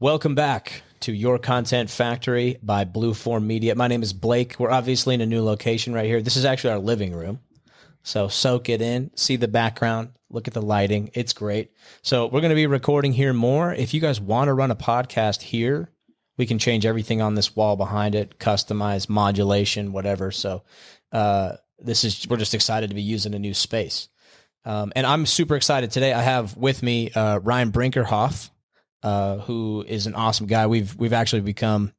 Welcome back to Your Content Factory by Blueform Media. My name is Blake. We're obviously in a new location right here. This is actually our living room. So soak it in, see the background, look at the lighting. It's great. So we're going to be recording here more. If you guys want to run a podcast here, we can change everything on this wall behind it, customize, modulation, whatever. So we're just excited to be using a new space. And I'm super excited today. I have with me Ryan Brinkerhoff, who is an awesome guy. We've actually become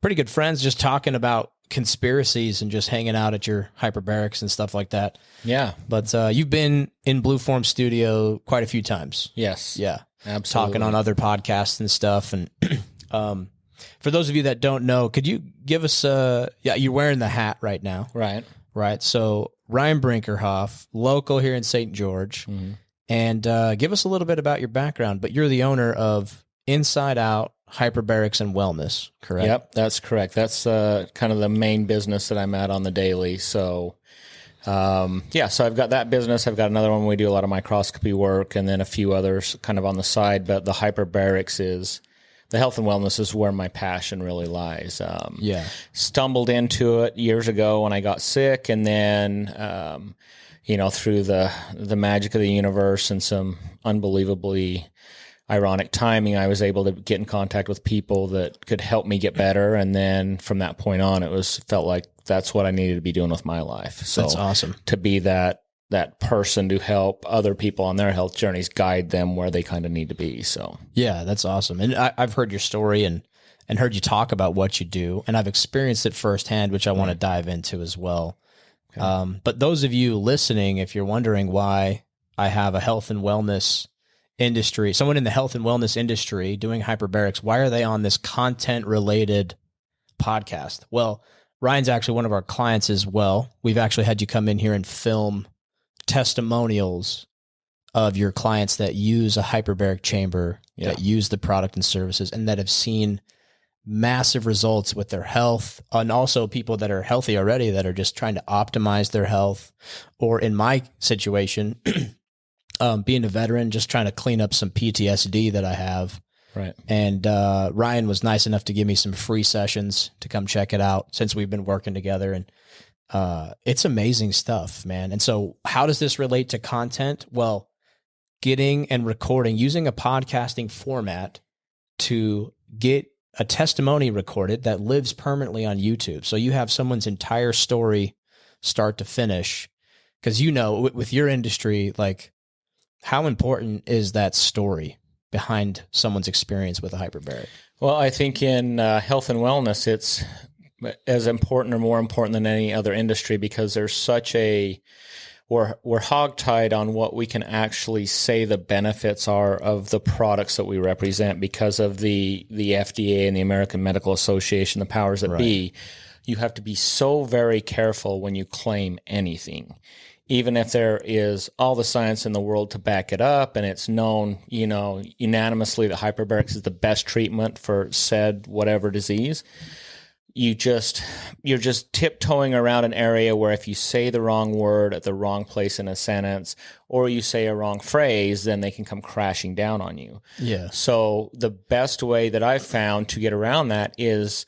pretty good friends, just talking about conspiracies and just hanging out at your hyperbarics and stuff like that. Yeah. But you've been in Blueform Studio quite a few times. Yes. Yeah. Absolutely. Talking on other podcasts and stuff. And for those of you that don't know, could you give us you're wearing the hat right now. Right. Right. So Ryan Brinkerhoff, local here in St. George. Mm-hmm. And give us a little bit about your background. But you're the owner of Inside Out Hyperbarics and Wellness, correct? Yep, that's correct. That's kind of the main business that I'm at on the daily. So, so I've got that business. I've got another one where we do a lot of microscopy work and then a few others kind of on the side. But the hyperbarics is, the health and wellness is where my passion really lies. Stumbled into it years ago when I got sick, and then through the magic of the universe and some unbelievably ironic timing, I was able to get in contact with people that could help me get better. And then from that point on, felt like that's what I needed to be doing with my life. So that's awesome. To be that person to help other people on their health journeys, guide them where they kind of need to be. So yeah, that's awesome. And I've heard your story and heard you talk about what you do, and I've experienced it firsthand, which I want to dive into as well. Okay. But those of you listening, if you're wondering why I have a health and wellness industry, someone in the health and wellness industry doing hyperbarics, why are they on this content related podcast? Well, Ryan's actually one of our clients as well. We've actually had you come in here and film testimonials of your clients that use a hyperbaric chamber, that use the product and services, and that have seen massive results with their health, and also people that are healthy already that are just trying to optimize their health, or in my situation, being a veteran, just trying to clean up some PTSD that I have. Right. And Ryan was nice enough to give me some free sessions to come check it out since we've been working together. And it's amazing stuff, man. And so how does this relate to content? Well, getting and recording, using a podcasting format to get a testimony recorded that lives permanently on YouTube. So you have someone's entire story start to finish. Because with your industry, like, how important is that story behind someone's experience with a hyperbaric? Well, I think in health and wellness, it's as important or more important than any other industry, because there's we're hogtied on what we can actually say the benefits are of the products that we represent because of the FDA and the American Medical Association, the powers that be. You have to be so very careful when you claim anything. Even if there is all the science in the world to back it up, and it's known, unanimously that hyperbarics is the best treatment for said whatever disease, you're just tiptoeing around an area where if you say the wrong word at the wrong place in a sentence, or you say a wrong phrase, then they can come crashing down on you. Yeah. So the best way that I've found to get around that is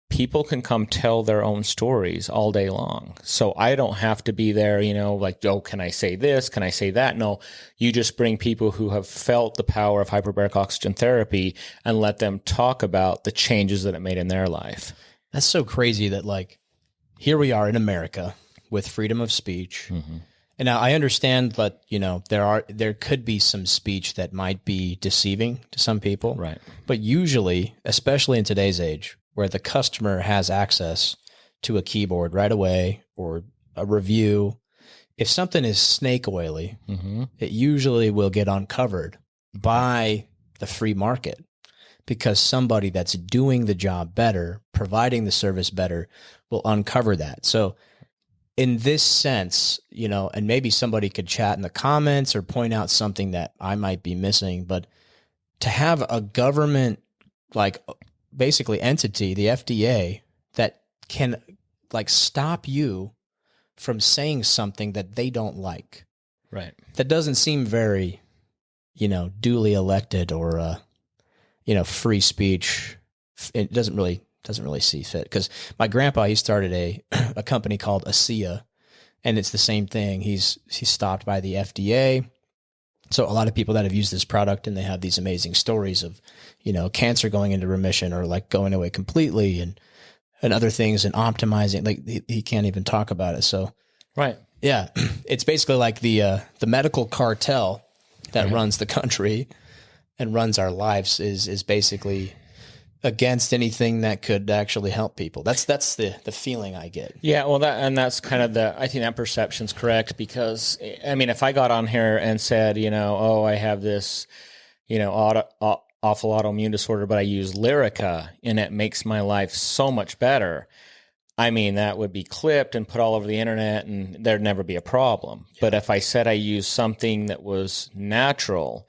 people can come tell their own stories all day long. So I don't have to be there, like, oh, can I say this? Can I say that? No, you just bring people who have felt the power of hyperbaric oxygen therapy and let them talk about the changes that it made in their life. That's so crazy that, like, here we are in America with freedom of speech. Mm-hmm. And now I understand that, there could be some speech that might be deceiving to some people. Right. But usually, especially in today's age, where the customer has access to a keyboard right away or a review, if something is snake oily, it usually will get uncovered by the free market, because somebody that's doing the job better, providing the service better, will uncover that. So in this sense, and maybe somebody could chat in the comments or point out something that I might be missing, but to have a government, like, basically entity, the FDA, that can, like, stop you from saying something that they don't like. Right. That doesn't seem very, duly elected or, free speech. It doesn't really see fit, because my grandpa, he started a company called ASEA, and it's the same thing. He's stopped by the FDA. So a lot of people that have used this product, and they have these amazing stories of, cancer going into remission or like going away completely, and other things, and optimizing. Like he can't even talk about it. So, right. Yeah. It's basically like the medical cartel that runs the country and runs our lives is basically against anything that could actually help people. That's the feeling I get. Yeah, well, that's kind of I think that perception's correct, because I mean, if I got on here and said, I have this, awful autoimmune disorder, but I use Lyrica and it makes my life so much better, I mean, that would be clipped and put all over the internet, and there'd never be a problem. Yeah. But if I said I used something that was natural,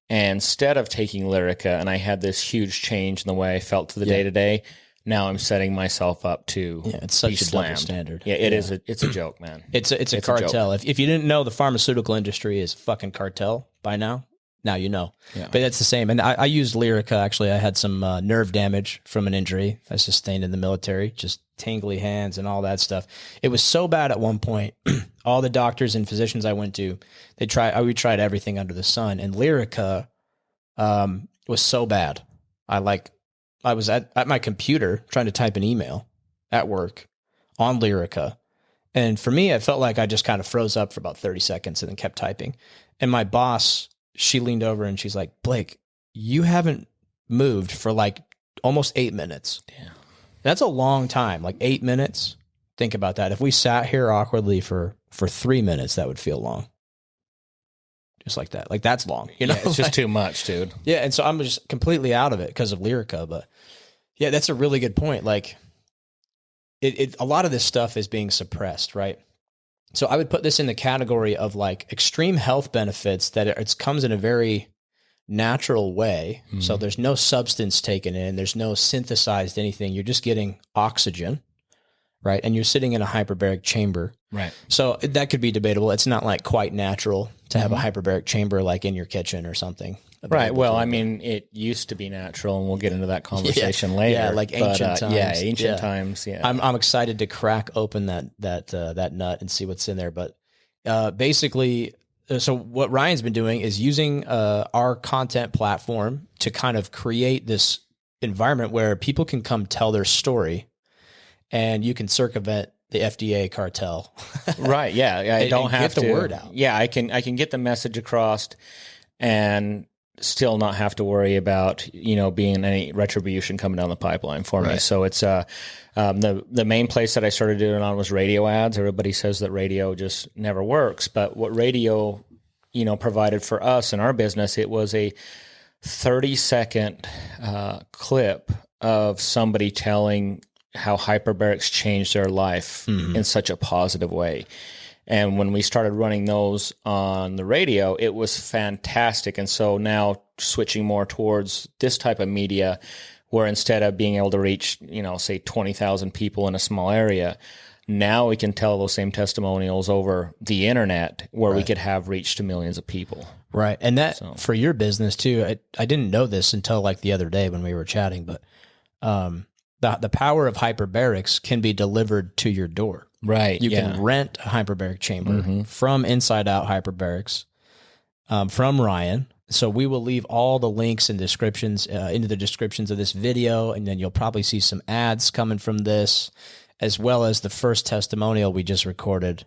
and instead of taking Lyrica, and I had this huge change in the way I felt to the day-to-day, now I'm setting myself up to it's such a double standard. Yeah, it is. It's a joke, man. It's a cartel. If you didn't know, the pharmaceutical industry is a fucking cartel by now. Now you know. Yeah. But it's the same. And I used Lyrica, actually. I had some nerve damage from an injury I sustained in the military, just tingly hands and all that stuff. It was so bad at one point. All the doctors and physicians I went to, we tried everything under the sun. And Lyrica was so bad. I was at my computer trying to type an email at work on Lyrica. And for me, it felt like I just kind of froze up for about 30 seconds and then kept typing. And my boss, she leaned over and she's like, Blake, you haven't moved for like almost 8 minutes. Damn. That's a long time, like 8 minutes. Think about that. If we sat here awkwardly for 3 minutes, that would feel long. Just like that. Like, that's long. Yeah, it's just too much, dude. Yeah, and so I'm just completely out of it because of Lyrica. But yeah, that's a really good point. Like, a lot of this stuff is being suppressed, right? So I would put this in the category of like extreme health benefits that it comes in a very natural way. Mm-hmm. So there's no substance taken in. There's no synthesized anything. You're just getting oxygen, right? And you're sitting in a hyperbaric chamber. Right. So that could be debatable. It's not like quite natural to have a hyperbaric chamber like in your kitchen or something. Right. Well, I mean, it used to be natural, and we'll get into that conversation later. Yeah, like ancient times. Yeah, ancient times. Yeah. I'm excited to crack open that nut and see what's in there. But basically, so what Ryan's been doing is using our content platform to kind of create this environment where people can come tell their story, and you can circumvent the FDA cartel. Right. Yeah. I don't have to get the word out. Yeah, I can get the message across, and still not have to worry about, being any retribution coming down the pipeline for me. So it's the main place that I started doing it on was radio ads. Everybody says that radio just never works, but what radio, provided for us in our business, it was a 30-second clip of somebody telling how hyperbarics changed their life in such a positive way. And when we started running those on the radio, it was fantastic. And so now switching more towards this type of media, where instead of being able to reach, say 20,000 people in a small area, now we can tell those same testimonials over the internet, where we could have reach to millions of people. Right. And that for your business too, I didn't know this until like the other day when we were chatting, but the power of hyperbarics can be delivered to your door. Right. You can rent a hyperbaric chamber from Inside Out Hyperbarics from Ryan. So we will leave all the links and descriptions into the descriptions of this video, and then you'll probably see some ads coming from this, as well as the first testimonial we just recorded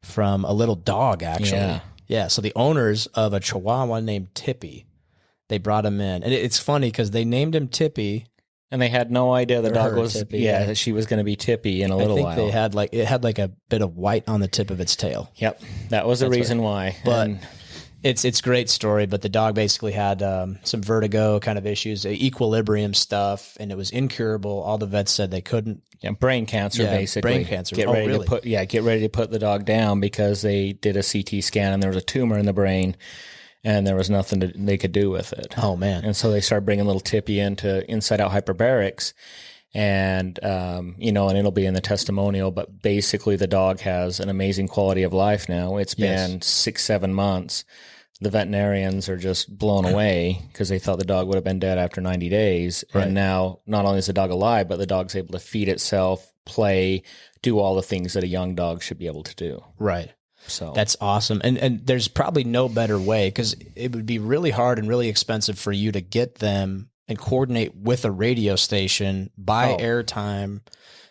from a little dog, actually. Yeah. So the owners of a Chihuahua named Tippy, they brought him in. And it's funny because they named him Tippy. And they had no idea the dog was Tippy, that she was going to be Tippy in a little while. I think it had like a bit of white on the tip of its tail. Yep, that was the reason why. But it's a great story. But the dog basically had some vertigo kind of issues, equilibrium stuff, and it was incurable. All the vets said they couldn't. Yeah, brain cancer, basically. Brain cancer. Get ready to put the dog down, because they did a CT scan and there was a tumor in the brain. And there was nothing they could do with it. Oh, man. And so they started bringing little Tippy into Inside Out Hyperbarics. And, and it'll be in the testimonial, but basically the dog has an amazing quality of life now. It's been 6-7 months the veterinarians are just blown away because they thought the dog would have been dead after 90 days. Right. And now not only is the dog alive, but the dog's able to feed itself, play, do all the things that a young dog should be able to do. Right. So that's awesome. And there's probably no better way, because it would be really hard and really expensive for you to get them and coordinate with a radio station, buy airtime,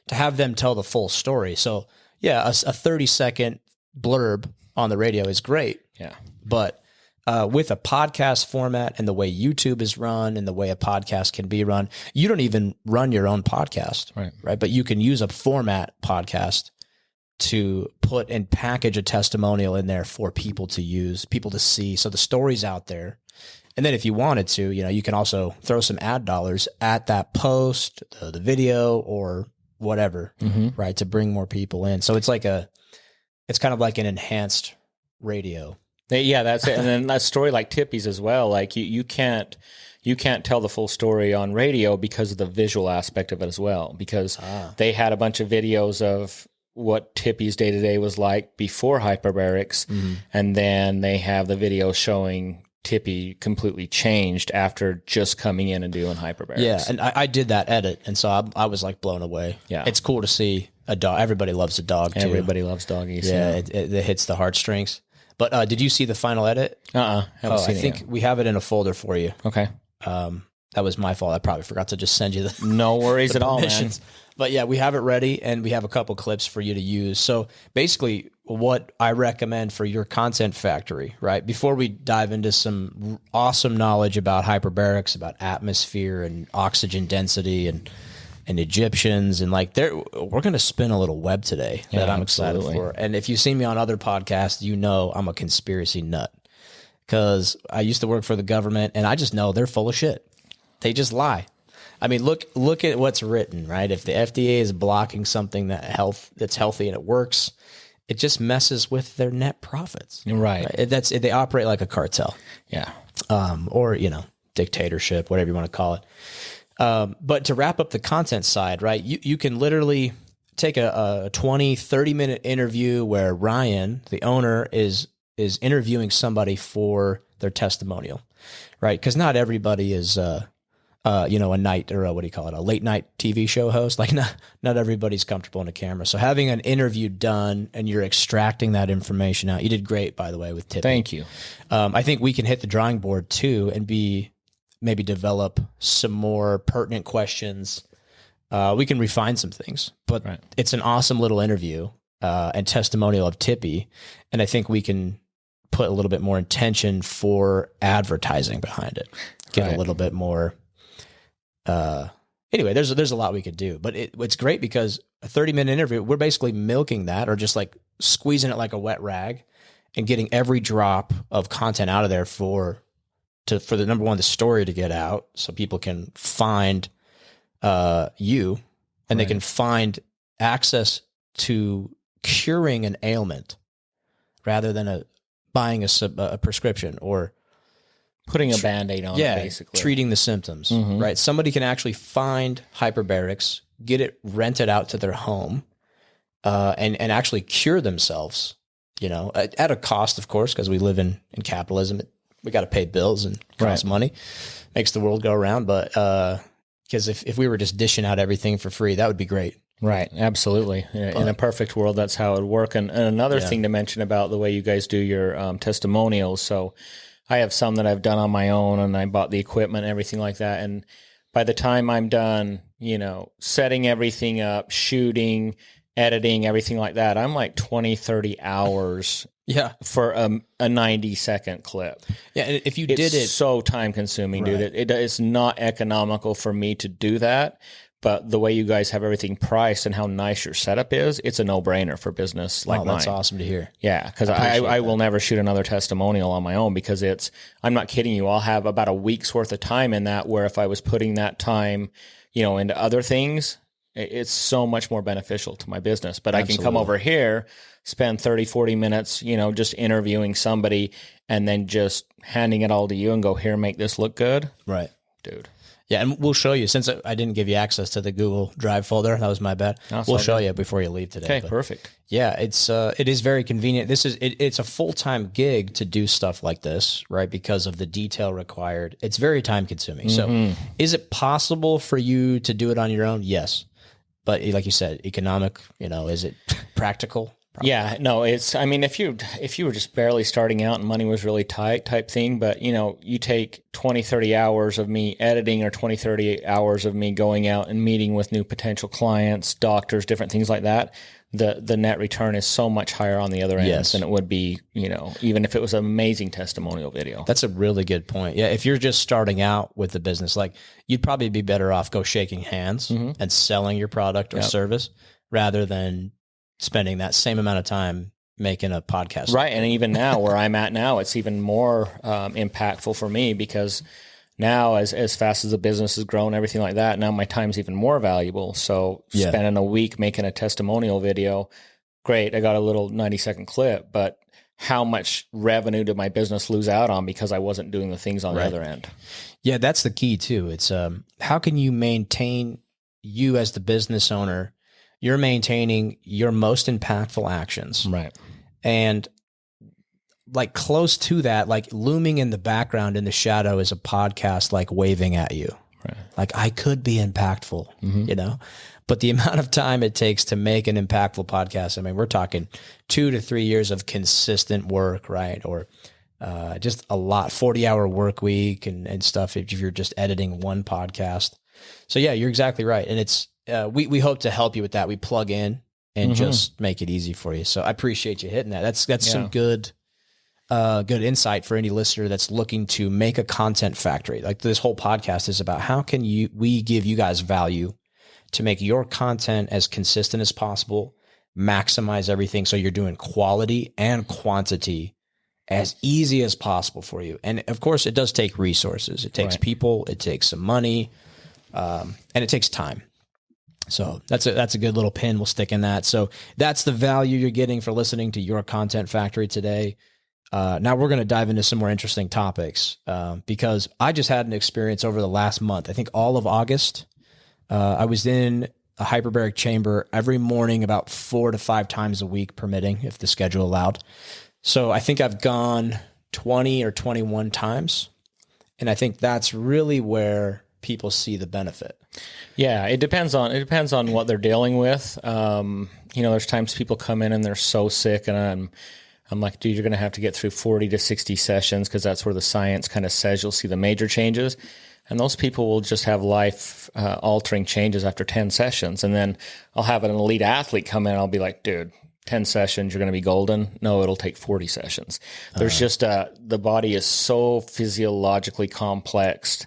to have them tell the full story. So yeah, a 30-second blurb on the radio is great. Yeah. But with a podcast format and the way YouTube is run and the way a podcast can be run, you don't even run your own podcast, right? But you can use a format podcast to put and package a testimonial in there for people to use, people to see. So the story's out there. And then if you wanted to, you can also throw some ad dollars at that post, the video, or whatever, right, to bring more people in. So it's kind of like an enhanced radio. Yeah, that's it. And then that story like Tippy's as well. Like you can't tell the full story on radio because of the visual aspect of it as well. Because they had a bunch of videos of what Tippy's day to day was like before hyperbarics, and then they have the video showing Tippy completely changed after just coming in and doing hyperbarics. Yeah, and I did that edit, and so I was like blown away. Yeah, it's cool to see a dog. Everybody loves a dog too. Everybody loves doggies. Yeah, it hits the heartstrings. But did you see the final edit? Haven't seen I think it. We have it in a folder for you. Okay. That was my fault. I probably forgot to just send you the no worries at all, man. But yeah, we have it ready, and we have a couple clips for you to use. So basically, what I recommend for your content factory, right? Before we dive into some awesome knowledge about hyperbarics, about atmosphere and oxygen density and Egyptians, and like we're going to spin a little web today that I'm excited for. And if you've seen me on other podcasts, you know I'm a conspiracy nut, because I used to work for the government, and I just know they're full of shit. They just lie. I mean, look at what's written, right? If the FDA is blocking something that's healthy and it works, it just messes with their net profits. Right. They operate like a cartel. Yeah. Or, dictatorship, whatever you want to call it. But to wrap up the content side, right? You can literally take a 20, 30-minute interview where Ryan, the owner, is interviewing somebody for their testimonial, right? Because not everybody is a night, or a late night TV show host. Like not everybody's comfortable in a camera. So having an interview done and you're extracting that information out, you did great, by the way, with Tippy. Thank you. I think we can hit the drawing board too and maybe develop some more pertinent questions. We can refine some things, but It's an awesome little interview and testimonial of Tippy. And I think we can put a little bit more intention for advertising behind it. Get a little bit more. Anyway, there's a lot we could do, but it's great because a 30-minute interview, we're basically milking that, or just like squeezing it like a wet rag and getting every drop of content out of there for the number one, the story to get out, so people can find you, and they can find access to curing an ailment rather than buying a prescription or putting a Band-Aid on it, basically. Treating the symptoms, right? Somebody can actually find hyperbarics, get it rented out to their home, and actually cure themselves, at a cost, of course, because we live in capitalism. We got to pay bills and cost money. Makes the world go around. But because if we were just dishing out everything for free, that would be great. Right, absolutely. In a perfect world, that's how it would work. And another thing to mention about the way you guys do your testimonials. So I have some that I've done on my own, and I bought the equipment and everything like that. And by the time I'm done, setting everything up, shooting, editing, everything like that, I'm like 20, 30 hours for a 90-second clip. Yeah, and if you did it... It's so time-consuming, dude. It's not economical for me to do that. But the way you guys have everything priced and how nice your setup is, it's a no-brainer for business like mine. That's awesome to hear. Yeah, because I will never shoot another testimonial on my own, because I'm not kidding you, I'll have about a week's worth of time in that, where if I was putting that time, into other things, it's so much more beneficial to my business. But I can come over here, spend 30, 40 minutes, just interviewing somebody, and then just handing it all to you and go, here, make this look good. Right. Dude. Yeah, and we'll show you, since I didn't give you access to the Google Drive folder. That was my bad. We'll show you before you leave today. Okay, but perfect. yeah, it is very convenient. It's a full-time gig to do stuff like this, right? Because of the detail required. It's very time consuming. So is it possible for you to do it on your own? Yes. But like you said, economic, is it practical? Probably. Yeah, no, I mean, if you were just barely starting out and money was really tight type thing, but you take 20, 30 hours of me editing or 20, 30 hours of me going out and meeting with new potential clients, doctors, different things like that, the net return is so much higher on the other end than it would be, even if it was an amazing testimonial video. That's a really good point. Yeah, if you're just starting out with the business, like you'd probably be better off shaking hands and selling your product or service rather than spending that same amount of time making a podcast. Right. And even now where I'm at now, it's even more impactful for me because now as fast as the business has grown, everything like that, now my time's even more valuable. So spending a week making a testimonial video, great. I got a little 90-second clip, but how much revenue did my business lose out on because I wasn't doing the things on the other end? Yeah, that's the key too. It's how can you maintain you as the business owner? You're maintaining your most impactful actions. Right. And like close to that, like looming in the background in the shadow is a podcast like waving at you. Right. Like I could be impactful, but the amount of time it takes to make an impactful podcast, I mean, we're talking 2 to 3 years of consistent work, right? Or just a lot, 40-hour work week and stuff if you're just editing one podcast. So yeah, you're exactly right. And it's, we hope to help you with that. We plug in and just make it easy for you. So I appreciate you hitting that. That's some good insight for any listener that's looking to make a content factory. Like this whole podcast is about how can we give you guys value to make your content as consistent as possible, maximize everything so you're doing quality and quantity as easy as possible for you. And of course, it does take resources. It takes people, it takes some money, and it takes time. So that's a good little pin. We'll stick in that. So that's the value you're getting for listening to Your Content Factory today. Now we're going to dive into some more interesting topics because I just had an experience over the last month. I think all of August, I was in a hyperbaric chamber every morning about 4 to 5 times a week, permitting if the schedule allowed. So I think I've gone 20 or 21 times. And I think that's really where people see the benefit. Yeah, it depends on what they're dealing with. There's times people come in and they're so sick, and I'm like, dude, you're going to have to get through 40 to 60 sessions because that's where the science kind of says you'll see the major changes. And those people will just have life altering changes after 10 sessions. And then I'll have an elite athlete come in and I'll be like, dude, 10 sessions, you're going to be golden. No, it'll take 40 sessions. There's just the body is so physiologically complex.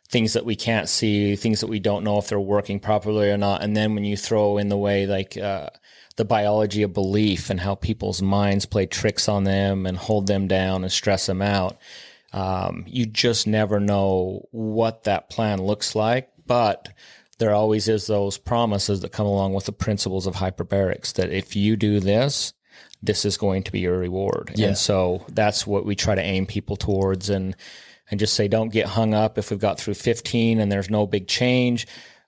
Things that we can't see, things that we don't know if they're working properly or not. And then when you throw in the way like the biology of belief and how people's minds play tricks on them and hold them down and stress them out, you just never know what that plan looks like. But there always is those promises that come along with the principles of hyperbarics that if you do this, this is going to be your reward. Yeah. And so that's what we try to aim people towards and just say, don't get hung up if we've got through 15 and there's no big change.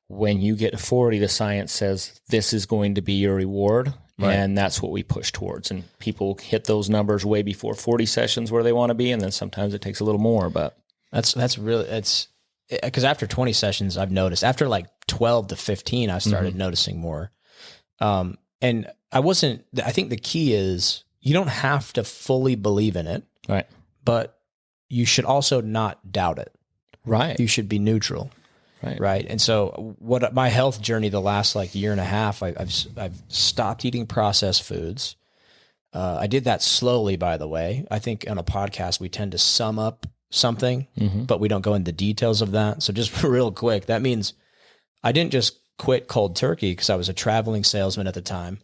When you get to 40, the science says this is going to be your reward. Right. And that's what we push towards. And people hit those numbers way before 40 sessions where they want to be. And then sometimes it takes a little more, but that's really, because after 20 sessions, I've noticed after like 12 to 15, I started noticing more. And I think the key is you don't have to fully believe in it. Right. But you should also not doubt it. Right. You should be neutral. Right. And so what my health journey the last like year and a half, I've stopped eating processed foods. I did that slowly, by the way. I think on a podcast, we tend to sum up something, but we don't go into details of that. So just real quick, that means I didn't just quit cold turkey because I was a traveling salesman at the time.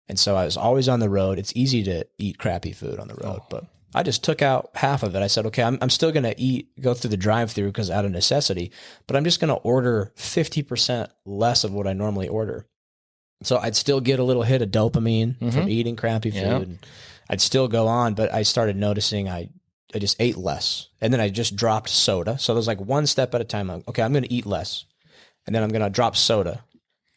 And so I was always on the road. It's easy to eat crappy food on the road, but I just took out half of it. I said, okay, I'm still going to go through the drive-through because out of necessity, but I'm just going to order 50% less of what I normally order. So I'd still get a little hit of dopamine from eating crappy food. And I'd still go on, but I started noticing I just ate less. And then I just dropped soda. So there's like one step at a time. Okay, I'm going to eat less. And then I'm going to drop soda.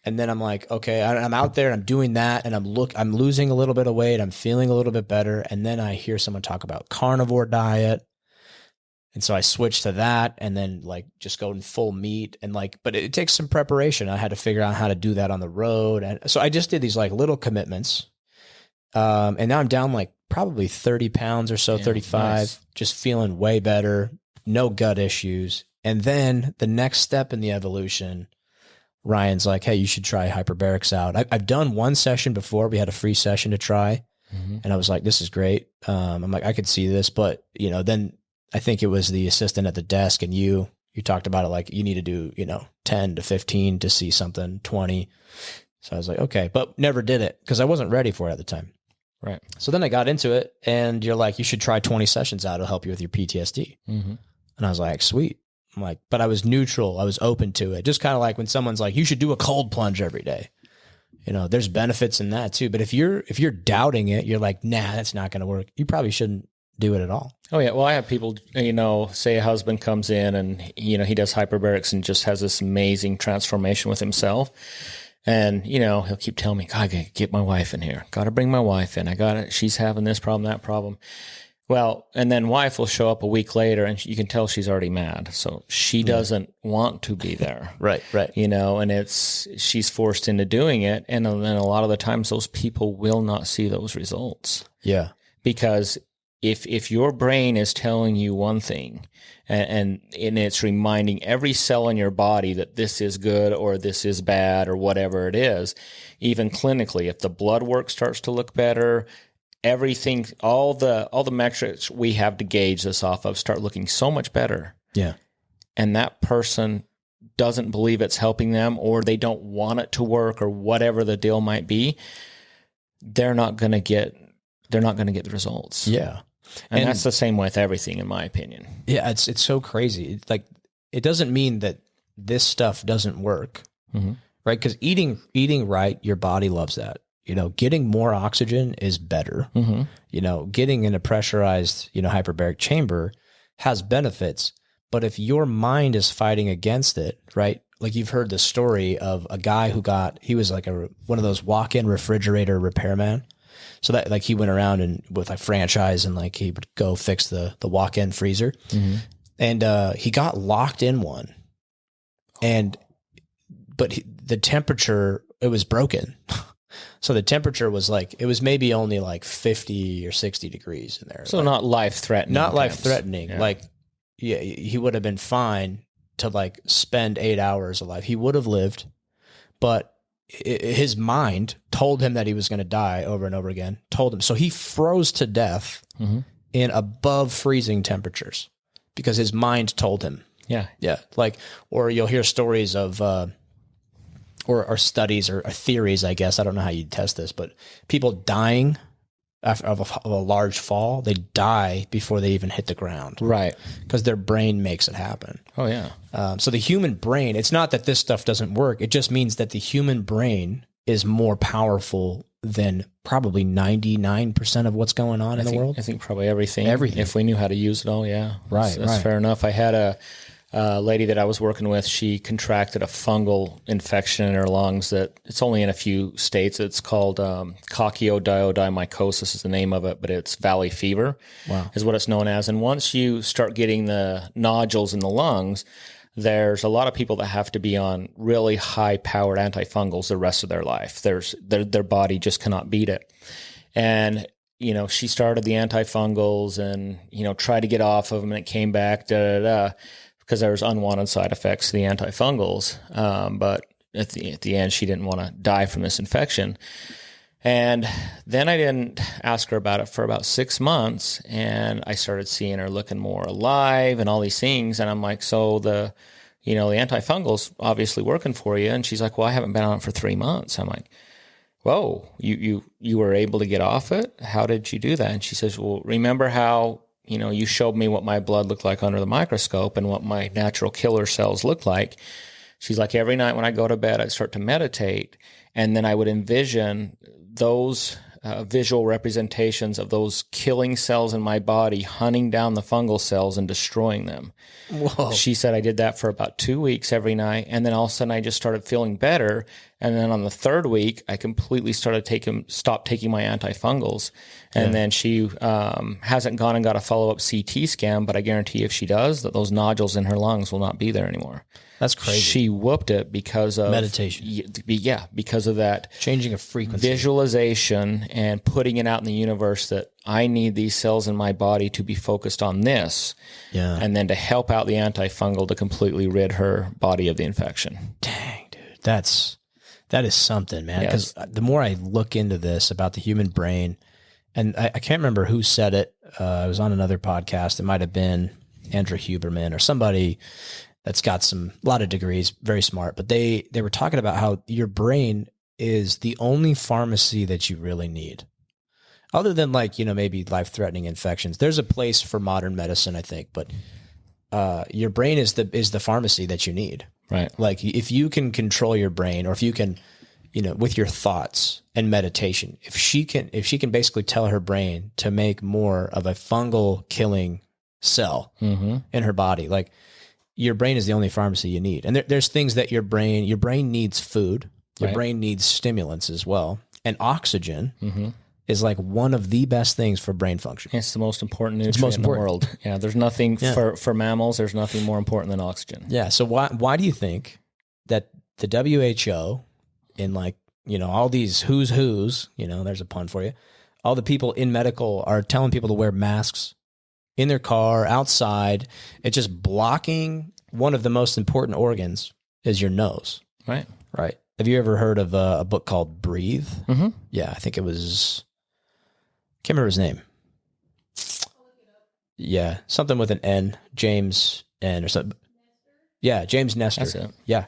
And then I'm like, okay, I'm out there and I'm doing that. And I'm losing a little bit of weight. I'm feeling a little bit better. And then I hear someone talk about carnivore diet. And so I switched to that and then like just going full meat and like, but it takes some preparation. I had to figure out how to do that on the road. And so I just did these like little commitments. And now I'm down like probably 30 pounds or so, 35, nice. Just feeling way better, no gut issues. And then the next step in the evolution, Ryan's like, hey, you should try hyperbarics out. I've done one session before. We had a free session to try. And I was like, this is great. I'm like, I could see this, but then I think it was the assistant at the desk and you talked about it. Like you need to do, 10 to 15 to see something, 20. So I was like, okay, but never did it because I wasn't ready for it at the time. Right. So then I got into it and you're like, you should try 20 sessions out. It'll help you with your PTSD. And I was like, sweet. I'm like, but I was neutral. I was open to it. Just kind of like when someone's like, you should do a cold plunge every day. There's benefits in that too. But if you're doubting it, you're like, nah, that's not going to work. You probably shouldn't do it at all. Oh yeah. Well, I have people, say a husband comes in and, he does hyperbarics and just has this amazing transformation with himself. And, he'll keep telling me, God, I gotta get my wife in here. Got to bring my wife in. I got it. She's having this problem, that problem. Well, and then wife will show up a week later and you can tell she's already mad. So she doesn't want to be there. Right. And she's forced into doing it. And then a lot of the times those people will not see those results. Yeah. Because if your brain is telling you one thing and it's reminding every cell in your body that this is good or this is bad or whatever it is, even clinically, if the blood work starts to look better, everything, all the metrics we have to gauge this off of start looking so much better. Yeah. And that person doesn't believe it's helping them or they don't want it to work or whatever the deal might be, they're not going to get the results. Yeah. And that's the same with everything, in my opinion. Yeah, it's so crazy. Like, it doesn't mean that this stuff doesn't work, right? Because eating right, your body loves that. Getting more oxygen is better. Getting in a pressurized, hyperbaric chamber has benefits. But if your mind is fighting against it, right? Like you've heard the story of a guy he was like one of those walk-in refrigerator repairman. So that like he went around and with a franchise and like he would go fix the walk-in freezer and he got locked in one but the temperature, it was broken. So the temperature was like, it was maybe only like 50 or 60 degrees in there. So like, not life-threatening. Not life-threatening. Yeah. Like, yeah, he would have been fine to like spend 8 hours alive. He would have lived, but his mind told him that he was going to die over and over again, told him. So he froze to death in above freezing temperatures because his mind told him. Yeah. Yeah. Like, or you'll hear stories of, or studies or theories, I guess. I don't know how you test this, but people dying of a large fall, they die before they even hit the ground. Right. Because their brain makes it happen. Oh, yeah. So the human brain, it's not that this stuff doesn't work. It just means that the human brain is more powerful than probably 99% of what's going on in the world. I think probably everything. Everything. If we knew how to use it all, yeah. Right. That's fair enough. I had a lady that I was working with, she contracted a fungal infection in her lungs that it's only in a few states. It's called coccidioidomycosis is the name of it, but it's valley fever is what it's known as. And once you start getting the nodules in the lungs, there's a lot of people that have to be on really high-powered antifungals the rest of their life. Their body just cannot beat it. And she started the antifungals and tried to get off of them, and it came back, because there was unwanted side effects to the antifungals. But at the end, she didn't want to die from this infection. And then I didn't ask her about it for about 6 months, and I started seeing her looking more alive and all these things. And I'm like, so the antifungal's obviously working for you. And she's like, well, I haven't been on it for 3 months. I'm like, whoa, you were able to get off it? How did you do that? And she says, well, remember how you showed me what my blood looked like under the microscope and what my natural killer cells looked like. She's like, every night when I go to bed, I'd start to meditate, and then I would envision those visual representations of those killing cells in my body, hunting down the fungal cells and destroying them. Whoa. She said I did that for about 2 weeks every night. And then all of a sudden I just started feeling better. And then on the third week, I completely stopped taking my antifungals. And then she hasn't gone and got a follow-up CT scan, but I guarantee if she does, that those nodules in her lungs will not be there anymore. That's crazy. She whooped it because of meditation. Yeah, because of that Changing a frequency. Visualization and putting it out in the universe that I need these cells in my body to be focused on this. Yeah. And then to help out the antifungal to completely rid her body of the infection. Dang, dude. That is something, man. Because the more I look into this about the human brain, and I can't remember who said it. I was on another podcast. It might have been Andrew Huberman or somebody that's got a lot of degrees, very smart. But they were talking about how your brain is the only pharmacy that you really need. Other than maybe life-threatening infections. There's a place for modern medicine, I think, but your brain is the pharmacy that you need. Right. Like if you can control your brain, or if you can, with your thoughts and meditation, if she can basically tell her brain to make more of a fungal killing cell in her body, like your brain is the only pharmacy you need. And there's things that your brain needs food, your brain needs stimulants as well. And oxygen is like one of the best things for brain function. It's the most important nutrient in the world. Yeah, there's nothing for mammals. There's nothing more important than oxygen. Yeah. So why do you think that the WHO, in all these who's, there's a pun for you, all the people in medical are telling people to wear masks in their car, outside? It's just blocking one of the most important organs is your nose. Right. Right. Have you ever heard of a book called Breathe? Mm-hmm. Yeah, I think it was, can't remember his name. Yeah, something with an N, James N or something. Yeah, James Nestor. That's it. Yeah.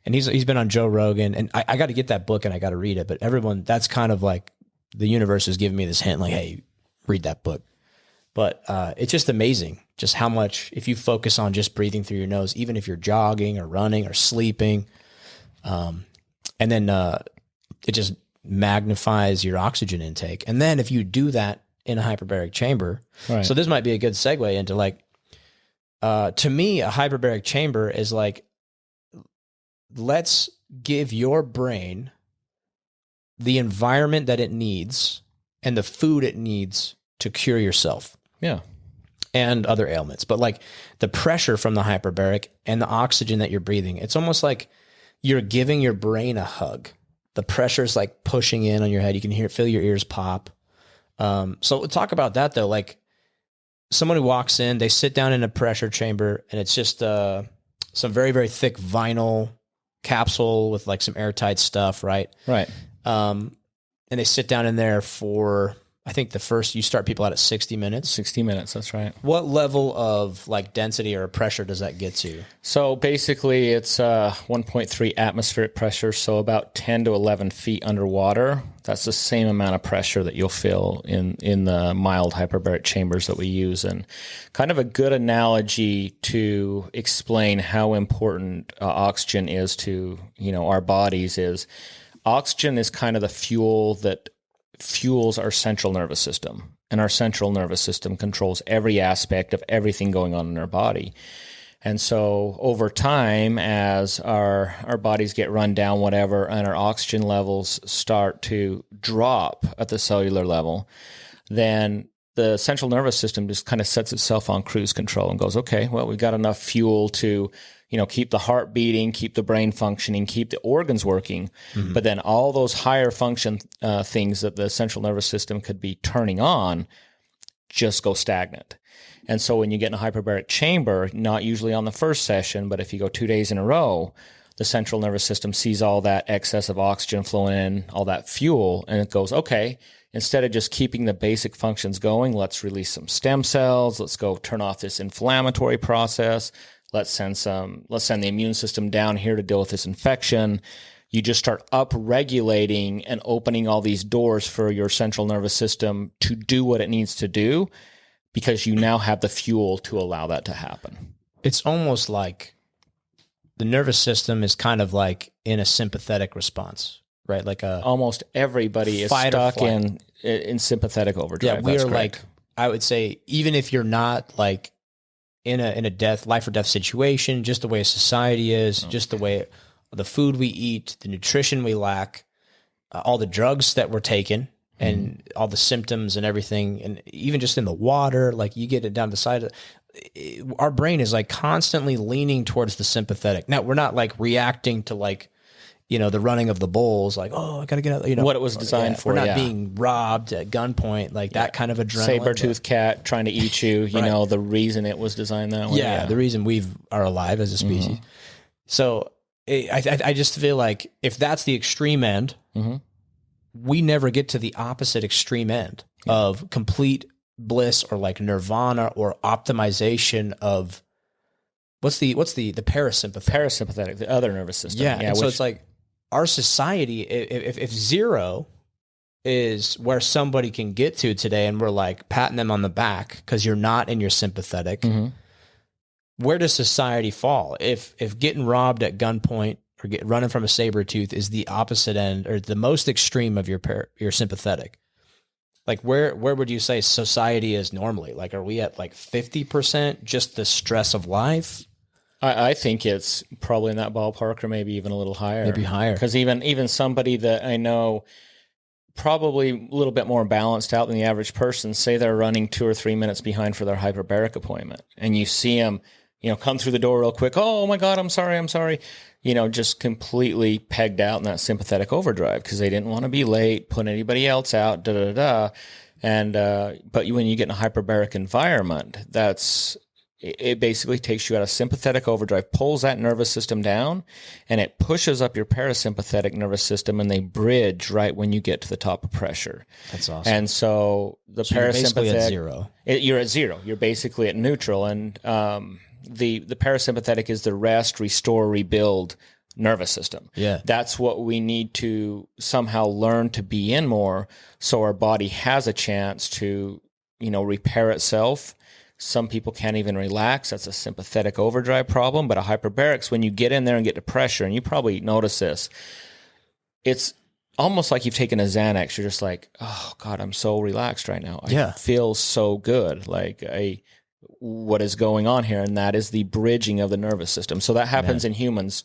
And he's been on Joe Rogan, and I got to get that book and I got to read it. But everyone, that's kind of like the universe is giving me this hint, like, hey, read that book. But it's just amazing just how much, if you focus on just breathing through your nose, even if you're jogging or running or sleeping, and then it just magnifies your oxygen intake. And then if you do that in a hyperbaric chamber, so this might be a good segue into to me, a hyperbaric chamber is like, let's give your brain the environment that it needs and the food it needs to cure yourself. Yeah. And other ailments. But the pressure from the hyperbaric and the oxygen that you're breathing, it's almost like you're giving your brain a hug. The pressure is pushing in on your head. You can feel your ears pop. So we'll talk about that though. Someone who walks in, they sit down in a pressure chamber, and it's just some very, very thick vinyl capsule with some airtight stuff, right? Right. And they sit down in there for, I think you start people out at 60 minutes. 60 minutes, that's right. What level of density or pressure does that get to? So basically it's 1.3 atmospheric pressure, so about 10 to 11 feet underwater. That's the same amount of pressure that you'll feel in the mild hyperbaric chambers that we use. And kind of a good analogy to explain how important oxygen is to our bodies is oxygen is kind of the fuel that fuels our central nervous system, and our central nervous system controls every aspect of everything going on in our body. And so over time, as our bodies get run down, whatever, and our oxygen levels start to drop at the cellular level, then the central nervous system just kind of sets itself on cruise control and goes, okay, well, we've got enough fuel to keep the heart beating, keep the brain functioning, keep the organs working. Mm-hmm. But then all those higher function things that the central nervous system could be turning on just go stagnant. And so when you get in a hyperbaric chamber, not usually on the first session, but if you go 2 days in a row, the central nervous system sees all that excess of oxygen flowing in, all that fuel, and it goes, okay, instead of just keeping the basic functions going, let's release some stem cells. Let's go turn off this inflammatory process. Let's send the immune system down here to deal with this infection. You just start up-regulating and opening all these doors for your central nervous system to do what it needs to do, because you now have the fuel to allow that to happen. It's almost like the nervous system is kind of in a sympathetic response. right? Like almost everybody is fight or stuck flight. in sympathetic overdrive. Yeah, we That's are correct. like, I would say, even if you're not like in a life or death situation, just the way society is, just the way the food we eat, the nutrition we lack, all the drugs that we're taking, and all the symptoms and everything, and even just in the water, like you get it down the side of our brain is like constantly leaning towards the sympathetic. Now we're not like reacting to like, the running of the bulls, like, oh, I got to get out, what it was designed for. We're not being robbed at gunpoint, like that kind of adrenaline. Saber-toothed cat trying to eat you, you know, the reason it was designed that way. Yeah, the reason we are alive as a species. So I just feel like if that's the extreme end, we never get to the opposite extreme end of complete bliss or like nirvana or optimization of what's the parasympathetic? Parasympathetic, the other nervous system. Yeah, and so it's like our society, if zero is where somebody can get to today, and we're like patting them on the back because you're not in your sympathetic, where does society fall? If getting robbed at gunpoint or running from a saber tooth is the opposite end or the most extreme of your sympathetic, like where would you say society is normally? Like, are we at like 50% just the stress of life? I think it's probably in that ballpark, or maybe even a little higher. Maybe higher. Because even somebody that I know probably a little bit more balanced out than the average person, say they're running 2 or 3 minutes behind for their hyperbaric appointment, and you see them, come through the door real quick. Oh my God, I'm sorry. Just completely pegged out in that sympathetic overdrive because they didn't want to be late, put anybody else out, And, but when you get in a hyperbaric environment, it basically takes you out of sympathetic overdrive, pulls that nervous system down, and it pushes up your parasympathetic nervous system, and they bridge right when you get to the top of pressure. That's awesome. And so the you're parasympathetic, basically at zero. You're at zero. You're basically at neutral. And the parasympathetic is the rest, restore, rebuild nervous system. Yeah. That's what we need to somehow learn to be in more, so our body has a chance to, repair itself. Some people can't even relax. That's a sympathetic overdrive problem. But a hyperbarics, when you get in there and get to pressure, and you probably notice this, it's almost like you've taken a Xanax. You're just like, oh God, I'm so relaxed right now. I feel so good. Like what is going on here? And that is the bridging of the nervous system. So that happens in humans.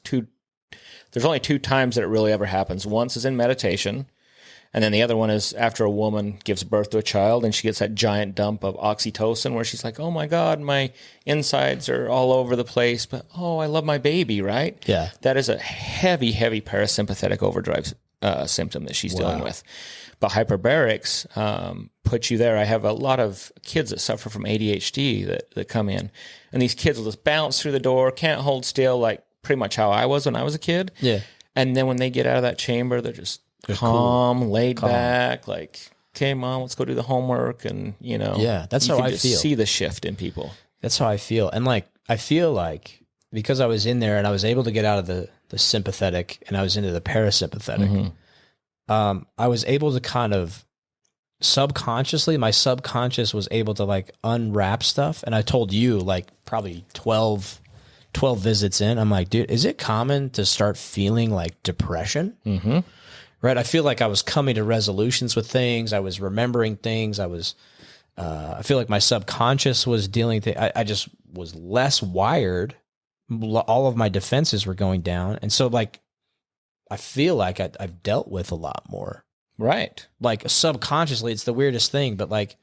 There's only 2 times that it really ever happens. Once is in meditation. And then the other one is after a woman gives birth to a child and she gets that giant dump of oxytocin where she's like, oh my God, my insides are all over the place, but I love my baby, right? Yeah. That is a heavy, heavy parasympathetic overdrive symptom that she's dealing with. But hyperbarics put you there. I have a lot of kids that suffer from ADHD that come in, and these kids will just bounce through the door, can't hold still, like pretty much how I was when I was a kid. Yeah. And then when they get out of that chamber, they're calm, cool, laid back, like, okay, Mom, let's go do the homework. And, that's how I feel. See the shift in people. That's how I feel. And like, I feel like because I was in there and I was able to get out of the sympathetic and I was into the parasympathetic, I was able to kind of my subconscious was able to like unwrap stuff. And I told you like probably 12 visits in, I'm like, dude, is it common to start feeling like depression? Right. I feel like I was coming to resolutions with things. I was remembering things. I feel like my subconscious was dealing. I just was less wired. All of my defenses were going down. And so like, I feel like I've dealt with a lot more. Right. Like subconsciously, it's the weirdest thing, but like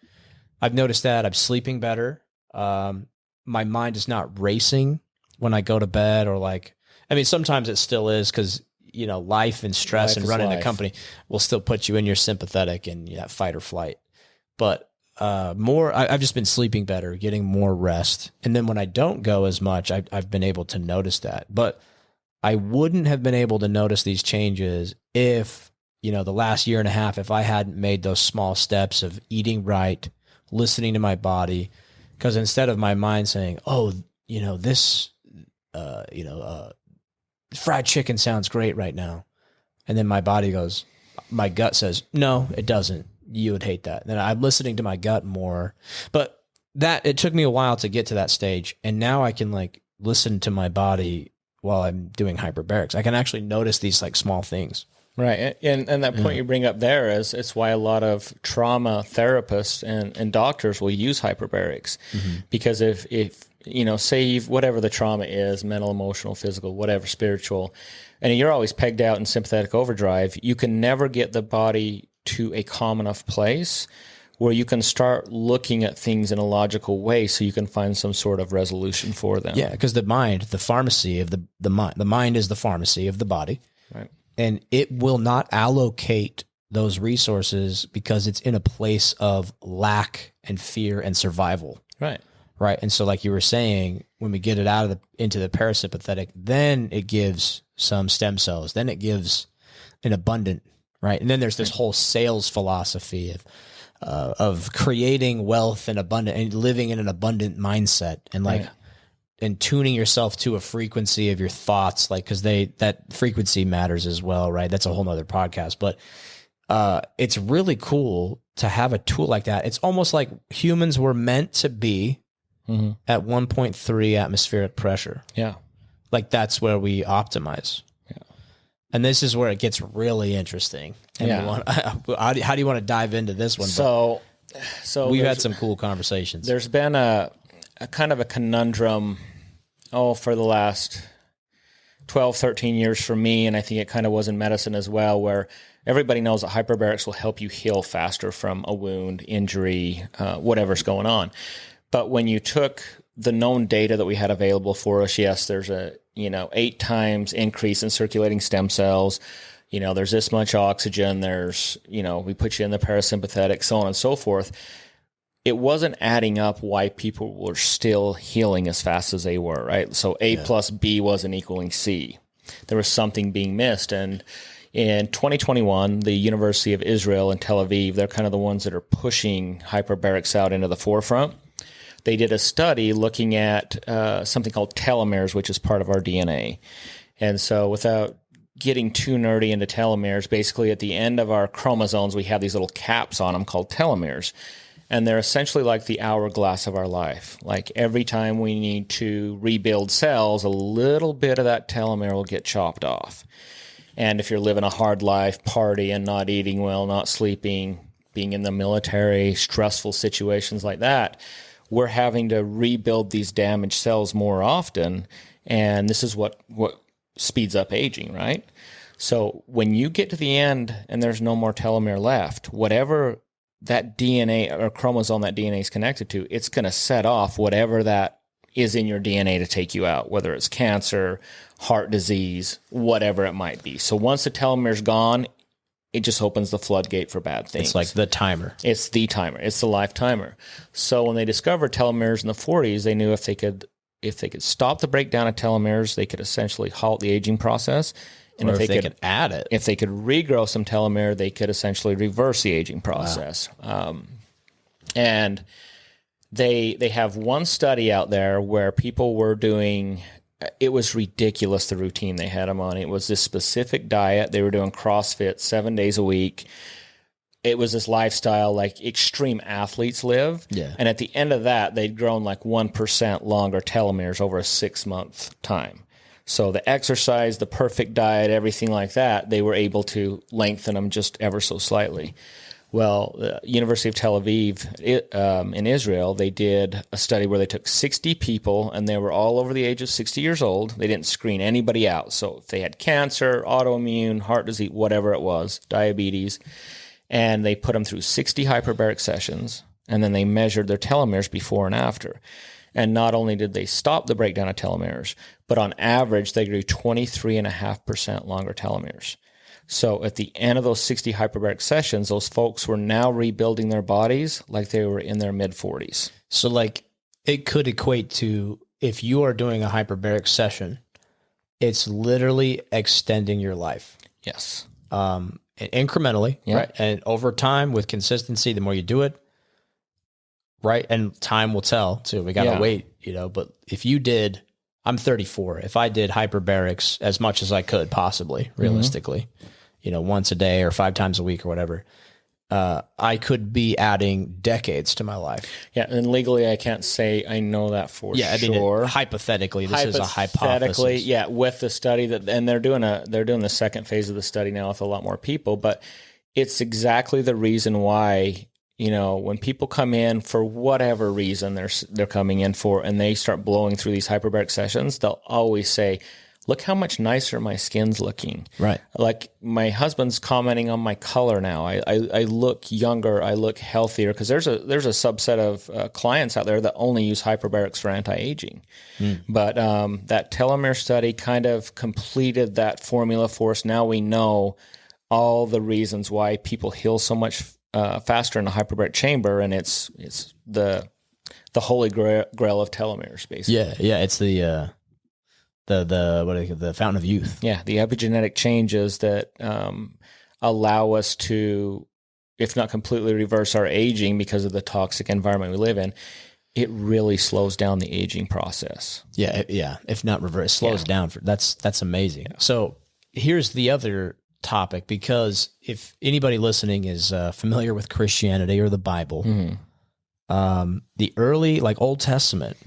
I've noticed that I'm sleeping better. My mind is not racing when I go to bed, or like, I mean, sometimes it still is because, life and stress and running a company will still put you in your sympathetic and that fight or flight. But I've just been sleeping better, getting more rest. And then when I don't go as much, I've been able to notice that. But I wouldn't have been able to notice these changes if, the last year and a half, if I hadn't made those small steps of eating right, listening to my body. Because instead of my mind saying, this, fried chicken sounds great right now. And then my gut says, no, it doesn't. You would hate that. Then I'm listening to my gut more. But it took me a while to get to that stage. And now I can like listen to my body while I'm doing hyperbarics. I can actually notice these like small things. Right. And that point you bring up there is it's why a lot of trauma therapists and doctors will use hyperbarics. Because if say you've, whatever the trauma is, mental, emotional, physical, whatever, spiritual, and you're always pegged out in sympathetic overdrive, you can never get the body to a calm enough place where you can start looking at things in a logical way so you can find some sort of resolution for them. Yeah, because the mind, the pharmacy of the mind is the pharmacy of the body. Right. And it will not allocate those resources because it's in a place of lack and fear and survival. Right. Right. And so like you were saying, when we get it out of into the parasympathetic, then it gives some stem cells, then it gives an abundant, right? And then there's this whole sales philosophy of creating wealth and abundant and living in an abundant mindset and like and tuning yourself to a frequency of your thoughts, like, because that frequency matters as well, right? That's a whole nother podcast, but it's really cool to have a tool like that. It's almost like humans were meant to be at 1.3 atmospheric pressure. Yeah. Like that's where we optimize. Yeah. And this is where it gets really interesting. And how do you want to dive into this one? So we've had some cool conversations. There's been a kind of a conundrum, for the last 12, 13 years for me, and I think it kind of was in medicine as well, where everybody knows that hyperbarics will help you heal faster from a wound, injury, whatever's going on. But when you took the known data that we had available for us, yes, there's a 8 times increase in circulating stem cells. There's this much oxygen. There's, we put you in the parasympathetic, so on and so forth. It wasn't adding up why people were still healing as fast as they were, right? So A plus B wasn't equaling C. There was something being missed. And in 2021, the University of Israel in Tel Aviv, they're kind of the ones that are pushing hyperbarics out into the forefront. They did a study looking at something called telomeres, which is part of our DNA. And so without getting too nerdy into telomeres, basically at the end of our chromosomes, we have these little caps on them called telomeres. And they're essentially like the hourglass of our life. Like every time we need to rebuild cells, a little bit of that telomere will get chopped off. And if you're living a hard life, partying, not eating well, not sleeping, being in the military, stressful situations like that, we're having to rebuild these damaged cells more often. And this is what speeds up aging, right? So when you get to the end and there's no more telomere left, whatever that DNA or chromosome that DNA is connected to, it's going to set off whatever that is in your DNA to take you out, whether it's cancer, heart disease, whatever it might be. So once the telomere's gone, it just opens the floodgate for bad things. It's like the timer. It's the timer. It's the life timer. So when they discovered telomeres in the 40s, they knew if they could stop the breakdown of telomeres, they could essentially halt the aging process. And or if they could add it. If they could regrow some telomere, they could essentially reverse the aging process. Wow. And they have one study out there where people were doing, it was ridiculous the routine they had them on. It was this specific diet. They were doing CrossFit 7 days a week. It was this lifestyle like extreme athletes live. Yeah. And at the end of that, they'd grown like 1% longer telomeres over a 6-month time. So the exercise, the perfect diet, everything like that, they were able to lengthen them just ever so slightly. Well, the University of Tel Aviv in Israel, they did a study where they took 60 people, and they were all over the age of 60 years old. They didn't screen anybody out. So if they had cancer, autoimmune, heart disease, whatever it was, diabetes, and they put them through 60 hyperbaric sessions, and then they measured their telomeres before and after. And not only did they stop the breakdown of telomeres, but on average, they grew 23.5% longer telomeres. So at the end of those 60 hyperbaric sessions, those folks were now rebuilding their bodies like they were in their mid-40s. So like it could equate to if you are doing a hyperbaric session, it's literally extending your life. Yes. Incrementally, right? And over time with consistency, the more you do it, right? And time will tell too. We got to wait, but if you did, I'm 34. If I did hyperbarics as much as I could possibly, realistically, once a day or 5 times a week or whatever, I could be adding decades to my life. Yeah, and legally I can't say I know that for sure. Hypothetically, this is a hypothesis. Yeah, with the study and they're doing the second phase of the study now with a lot more people, but it's exactly the reason why, when people come in for whatever reason they're coming in for, and they start blowing through these hyperbaric sessions, they'll always say, look how much nicer my skin's looking. Right. Like my husband's commenting on my color now. I look younger. I look healthier, because there's a subset of clients out there that only use hyperbarics for anti-aging. But that telomere study kind of completed that formula for us. Now we know all the reasons why people heal so much faster in a hyperbaric chamber, and it's the holy grail of telomeres, basically. Yeah. It's the fountain of youth. Yeah, the epigenetic changes that allow us to, if not completely reverse our aging because of the toxic environment we live in, it really slows down the aging process. Yeah. If not reverse, slows down. That's amazing. Yeah. So here's the other topic, because if anybody listening is familiar with Christianity or the Bible, the early, Old Testament,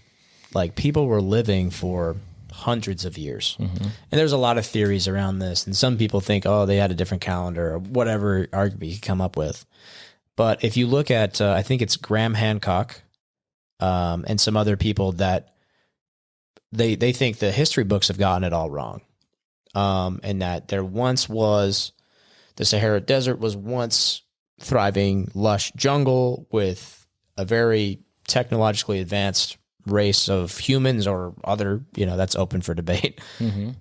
people were living for hundreds of years. And there's a lot of theories around this, and some people think, they had a different calendar or whatever argument you could come up with. But if you look at, I think it's Graham Hancock and some other people, that they think the history books have gotten it all wrong, and that there once was, the Sahara Desert was once thriving, lush jungle with a very technologically advanced race of humans or other, that's open for debate.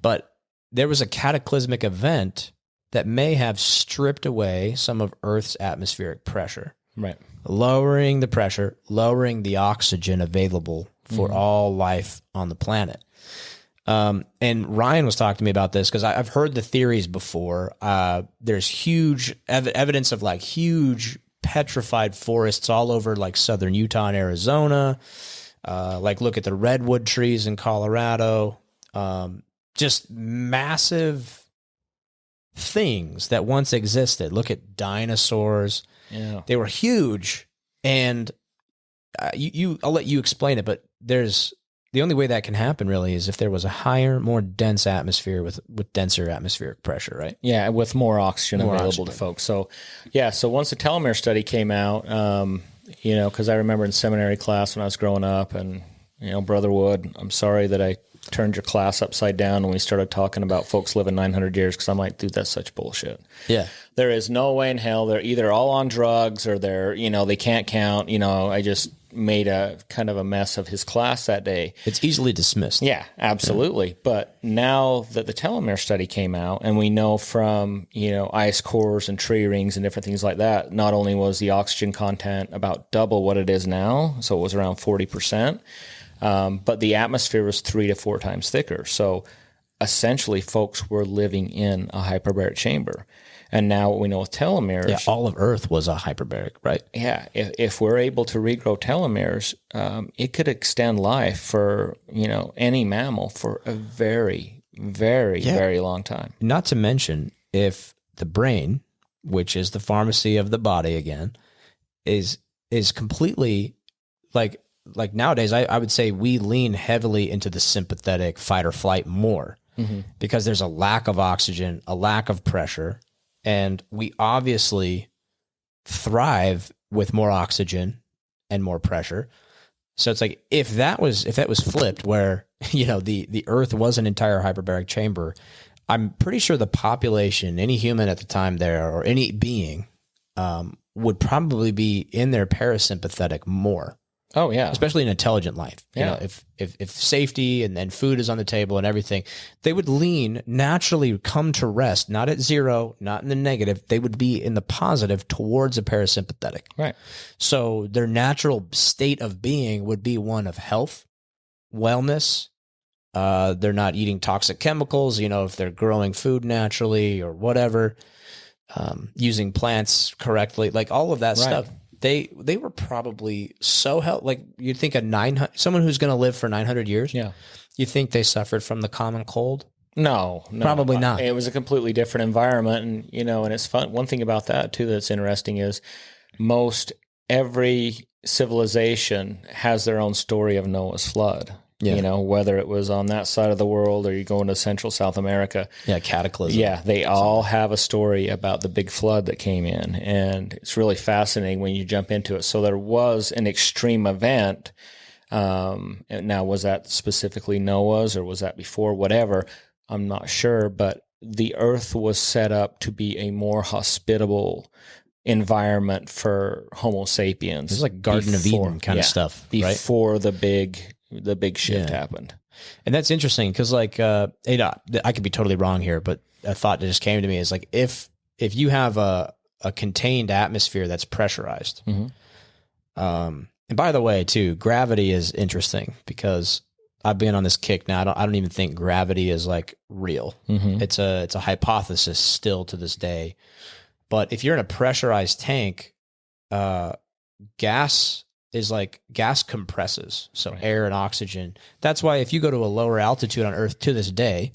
But there was a cataclysmic event that may have stripped away some of Earth's atmospheric pressure. Right. Lowering the pressure, lowering the oxygen available for all life on the planet. And Ryan was talking to me about this, because I've heard the theories before. There's huge evidence of huge petrified forests all over southern Utah and Arizona. Look at the redwood trees in Colorado, just massive things that once existed. Look at dinosaurs. Yeah. They were huge. And I'll let you explain it, but the only way that can happen really is if there was a higher, more dense atmosphere with denser atmospheric pressure, right? Yeah, with more oxygen available to folks. So, so once the telomere study came out, because I remember in seminary class when I was growing up, and, Brother Wood, I'm sorry that I turned your class upside down when we started talking about folks living 900 years, because I'm like, dude, that's such bullshit. Yeah. There is no way in hell they're either all on drugs or they're, they can't count. I just made a kind of a mess of his class that day. It's easily dismissed. Yeah, absolutely. Yeah. But now that the telomere study came out, and we know from, ice cores and tree rings and different things like that, not only was the oxygen content about double what it is now, so it was around 40%, but the atmosphere was 3 to 4 times thicker. So essentially folks were living in a hyperbaric chamber. And now what we know with telomeres... all of Earth was a hyperbaric, right? Yeah. If we're able to regrow telomeres, it could extend life for, any mammal for a very, very, very long time. Not to mention, if the brain, which is the pharmacy of the body again, is completely... Like nowadays, I would say we lean heavily into the sympathetic fight or flight more, because there's a lack of oxygen, a lack of pressure, and we obviously thrive with more oxygen and more pressure. So it's if that was flipped, where the Earth was an entire hyperbaric chamber, I'm pretty sure the population, any human at the time there, or any being, would probably be in their parasympathetic more. Oh yeah, especially in intelligent life. Yeah. If safety and then food is on the table and everything, they would naturally come to rest, not at zero, not in the negative. They would be in the positive towards a parasympathetic. Right. So their natural state of being would be one of health, wellness. They're not eating toxic chemicals, if they're growing food naturally or whatever, using plants correctly, all of that stuff. They were probably so you'd think someone who's going to live for 900 years. Yeah. You think they suffered from the common cold? No, Probably not. It was a completely different environment, and and it's fun. One thing about that too that's interesting is most every civilization has their own story of Noah's flood. Yeah. Whether it was on that side of the world or you go into Central South America. Yeah, cataclysm. Yeah, they all have a story about the big flood that came in, and it's really fascinating when you jump into it. So there was an extreme event. Now, was that specifically Noah's or was that before? Whatever, I'm not sure, but the earth was set up to be a more hospitable environment for Homo sapiens. It's like Garden of Eden kind of stuff, right? Before the big shift happened. And that's interesting because, like, I could be totally wrong here, but a thought that just came to me is like if you have a contained atmosphere that's pressurized, and by the way, too, gravity is interesting because I've been on this kick now. I don't even think gravity is like real. It's a hypothesis still to this day. But if you're in a pressurized tank, gas compresses. So air and oxygen. That's why if you go to a lower altitude on Earth to this day,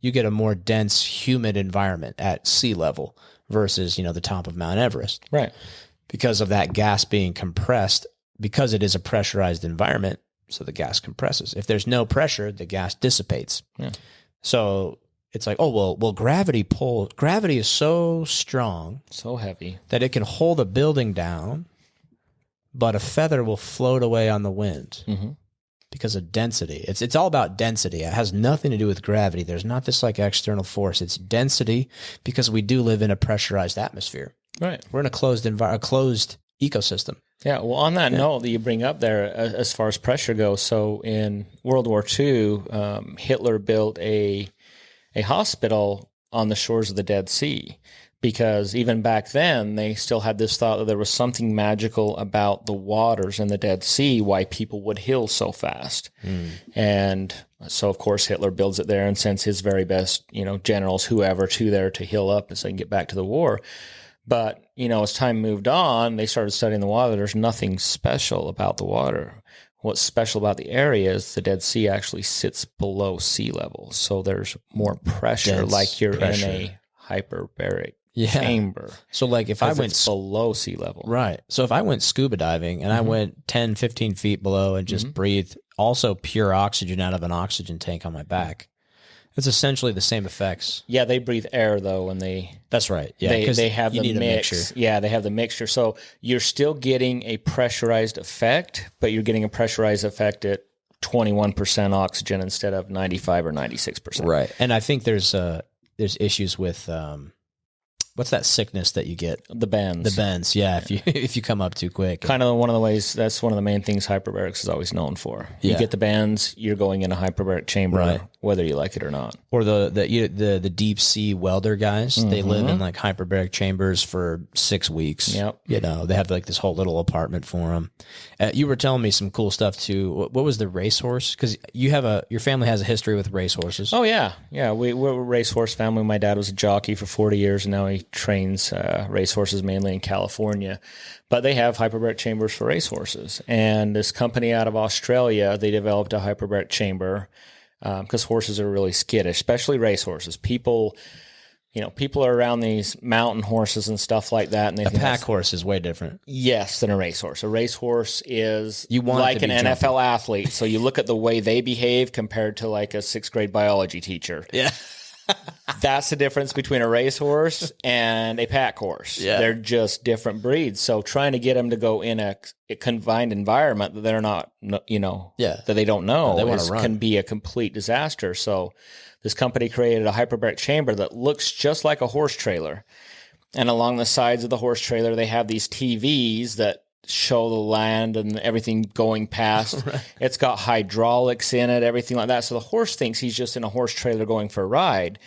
you get a more dense, humid environment at sea level versus, the top of Mount Everest. Right. Because of that gas being compressed, because it is a pressurized environment, so the gas compresses. If there's no pressure, the gas dissipates. Yeah. So it's like, gravity is so strong, so heavy that it can hold a building down, but a feather will float away on the wind because of density. It's all about density. It has nothing to do with gravity. There's not this like external force. It's density because we do live in a pressurized atmosphere. Right. We're in a closed ecosystem. Yeah. Well, on that note that you bring up there, as far as pressure goes, so in World War II, Hitler built a hospital on the shores of the Dead Sea, because even back then they still had this thought that there was something magical about the waters in the Dead Sea, why people would heal so fast. And so, of course, Hitler builds it there and sends his very best, generals, whoever, to there to heal up so they can get back to the war. But, as time moved on, they started studying the water. There's nothing special about the water. What's special about the area is the Dead Sea actually sits below sea level. So there's more pressure, like you're in a hyperbaric chamber. So like if I went below sea level. Right. So if I went scuba diving and I went 10, 15 feet below and just breathed also pure oxygen out of an oxygen tank on my back, it's essentially the same effects. Yeah, they breathe air though, and That's right. Yeah, they have the mix. Yeah, they have the mixture. So you're still getting a pressurized effect, but you're getting a pressurized effect at 21% oxygen instead of 95 or 96%. Right. And I think there's issues with what's that sickness that you get? The bends. The bends, yeah. If you come up too quick. Kind of one of the ways, that's one of the main things hyperbarics is always known for. You get the bends, you're going in a hyperbaric chamber, whether you like it or not. Or the deep sea welder guys, they live in like hyperbaric chambers for 6 weeks. Yep. They have like this whole little apartment for them. You were telling me some cool stuff too. What was the racehorse? Because your family has a history with racehorses. Oh yeah, we're a racehorse family. My dad was a jockey for 40 years, and now he trains racehorses mainly in California. But they have hyperbaric chambers for racehorses. And this company out of Australia, they developed a hyperbaric chamber because horses are really skittish, especially racehorses. People are around these mountain horses and stuff like that. And a pack horse is way different. Yes, than a racehorse. A racehorse is like an NFL athlete. So you look at the way they behave compared to like a 6th grade biology teacher. Yeah. That's the difference between a racehorse and a pack horse. Yeah. They're just different breeds. So trying to get them to go in a confined environment that they're not, that they don't know, can be a complete disaster. So this company created a hyperbaric chamber that looks just like a horse trailer. And along the sides of the horse trailer, they have these TVs that show the land and everything going past. Right. It's got hydraulics in it, everything like that. So the horse thinks he's just in a horse trailer going for a ride,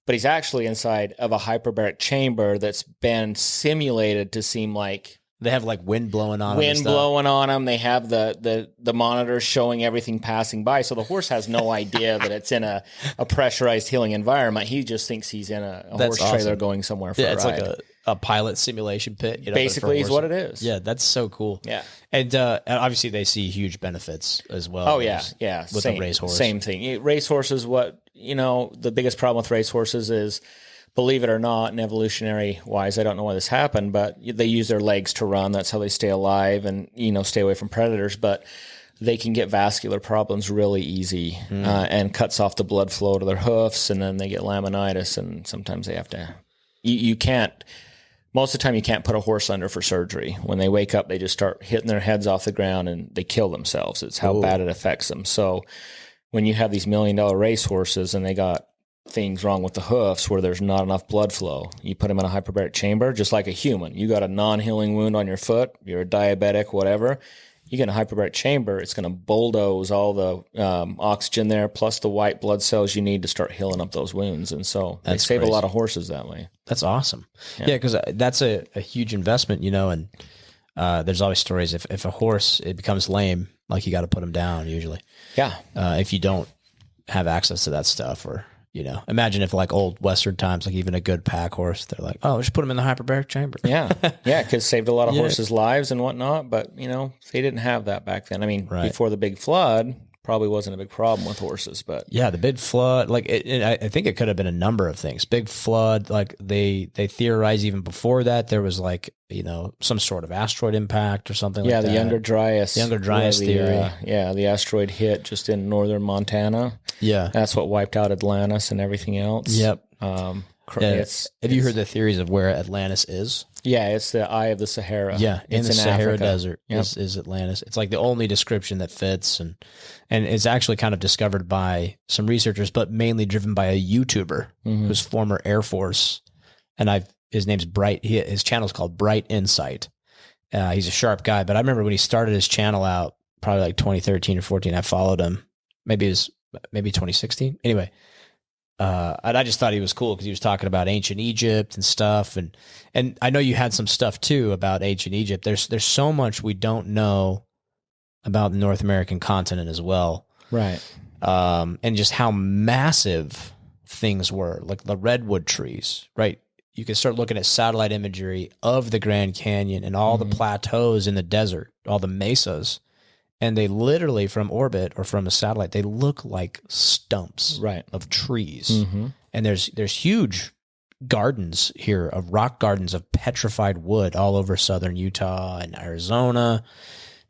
but he's actually inside of a hyperbaric chamber that's been simulated to seem like they have like wind blowing on them. Wind blowing on them. They have the monitors showing everything passing by. So the horse has no idea that it's in a pressurized healing environment. He just thinks he's in a horse trailer going somewhere for a ride. It's like a pilot simulation pit. Basically is what it is. Yeah, that's so cool. Yeah. And obviously they see huge benefits as well. Oh, yeah. With the racehorse. Same thing. Racehorses, what the biggest problem with racehorses is, believe it or not, and evolutionary wise, I don't know why this happened, but they use their legs to run. That's how they stay alive and, stay away from predators. But they can get vascular problems really easy and cuts off the blood flow to their hoofs. And then they get laminitis. And sometimes they have to, you can't, most of the time you can't put a horse under for surgery. When they wake up, they just start hitting their heads off the ground and they kill themselves. It's how bad it affects them. So when you have these $1 million racehorses and they got things wrong with the hoofs where there's not enough blood flow, you put them in a hyperbaric chamber, just like a human. You got a non-healing wound on your foot, you're a diabetic, whatever. You get a hyperbaric chamber, it's going to bulldoze all the oxygen there, plus the white blood cells you need to start healing up those wounds. And so they save crazy. A lot of horses that way. That's awesome. Yeah, because that's a huge investment, and there's always stories. If a horse, it becomes lame, like you got to put him down usually. Yeah. If you don't have access to that stuff, or imagine if like old Western times, like even a good pack horse, they're like, oh, just put him in the hyperbaric chamber. Yeah. Because saved a lot of horses' lives and whatnot. But, they didn't have that back then. I mean, before the big flood, probably wasn't a big problem with horses. But yeah, the big flood, like I think it could have been a number of things. Big flood, like they theorize even before that there was like, some sort of asteroid impact or something like that. Yeah, the Younger Dryas. Younger Dryas theory. The asteroid hit just in northern Montana. Yeah. That's what wiped out Atlantis and everything else. Yep. Have you heard the theories of where Atlantis is? Yeah, it's the eye of the Sahara. Yeah, in the Sahara Africa. Desert is Atlantis. It's like the only description that fits, and it's actually kind of discovered by some researchers, but mainly driven by a YouTuber who's former Air Force, and his name's Bright. His channel's called Bright Insight. He's a sharp guy, but I remember when he started his channel out, probably like 2013 or 14. I followed him. Maybe 2016. Anyway. And I just thought he was cool because he was talking about ancient Egypt and stuff. And I know you had some stuff too about ancient Egypt. There's so much we don't know about the North American continent as well. Right. And just how massive things were, like the redwood trees, right? You can start looking at satellite imagery of the Grand Canyon and all the plateaus in the desert, all the mesas. And they literally, from orbit or from a satellite, they look like stumps of trees. Mm-hmm. And there's huge gardens here, of rock gardens of petrified wood all over southern Utah and Arizona.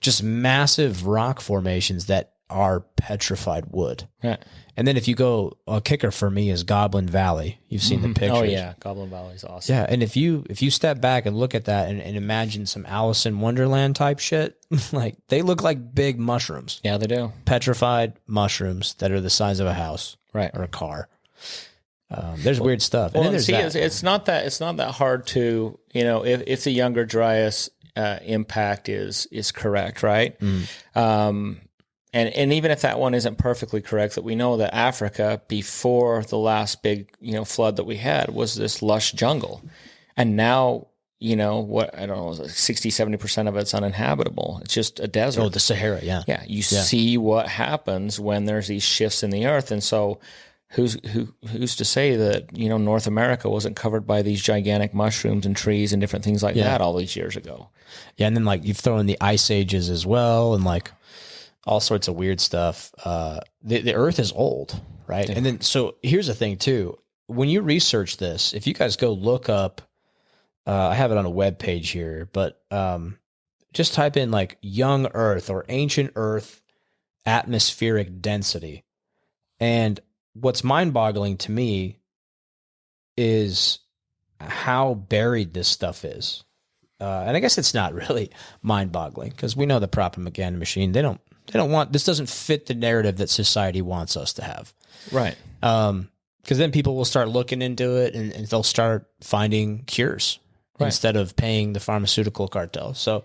Just massive rock formations that are petrified wood. Yeah. And then if you go, a kicker for me is Goblin Valley. You've seen the pictures. Oh yeah, Goblin Valley is awesome. Yeah, and if you step back and look at that and imagine some Alice in Wonderland type shit, like they look like big mushrooms. Yeah, they do. Petrified mushrooms that are the size of a house, or a car. There's weird stuff. And then there's it's not that hard to, if the Younger Dryas impact is correct, right? And even if that one isn't perfectly correct, that we know that Africa, before the last big, flood that we had, was this lush jungle. And now, what, I don't know, 60, 70% of it's uninhabitable. It's just a desert. Oh, the Sahara, yeah. Yeah, you see what happens when there's these shifts in the earth. And so who's to say that, North America wasn't covered by these gigantic mushrooms and trees and different things like that all these years ago? Yeah, and then like you throw in the ice ages as well, and like all sorts of weird stuff. The earth is old, right? Yeah. And then, so here's the thing too. When you research this, if you guys go look up, I have it on a web page here, but just type in like young earth or ancient earth atmospheric density. And what's mind boggling to me is how buried this stuff is. And I guess it's not really mind boggling because we know the propaganda machine, they don't want, this doesn't fit the narrative that society wants us to have. Right. Because then people will start looking into it and they'll start finding cures instead of paying the pharmaceutical cartel. So,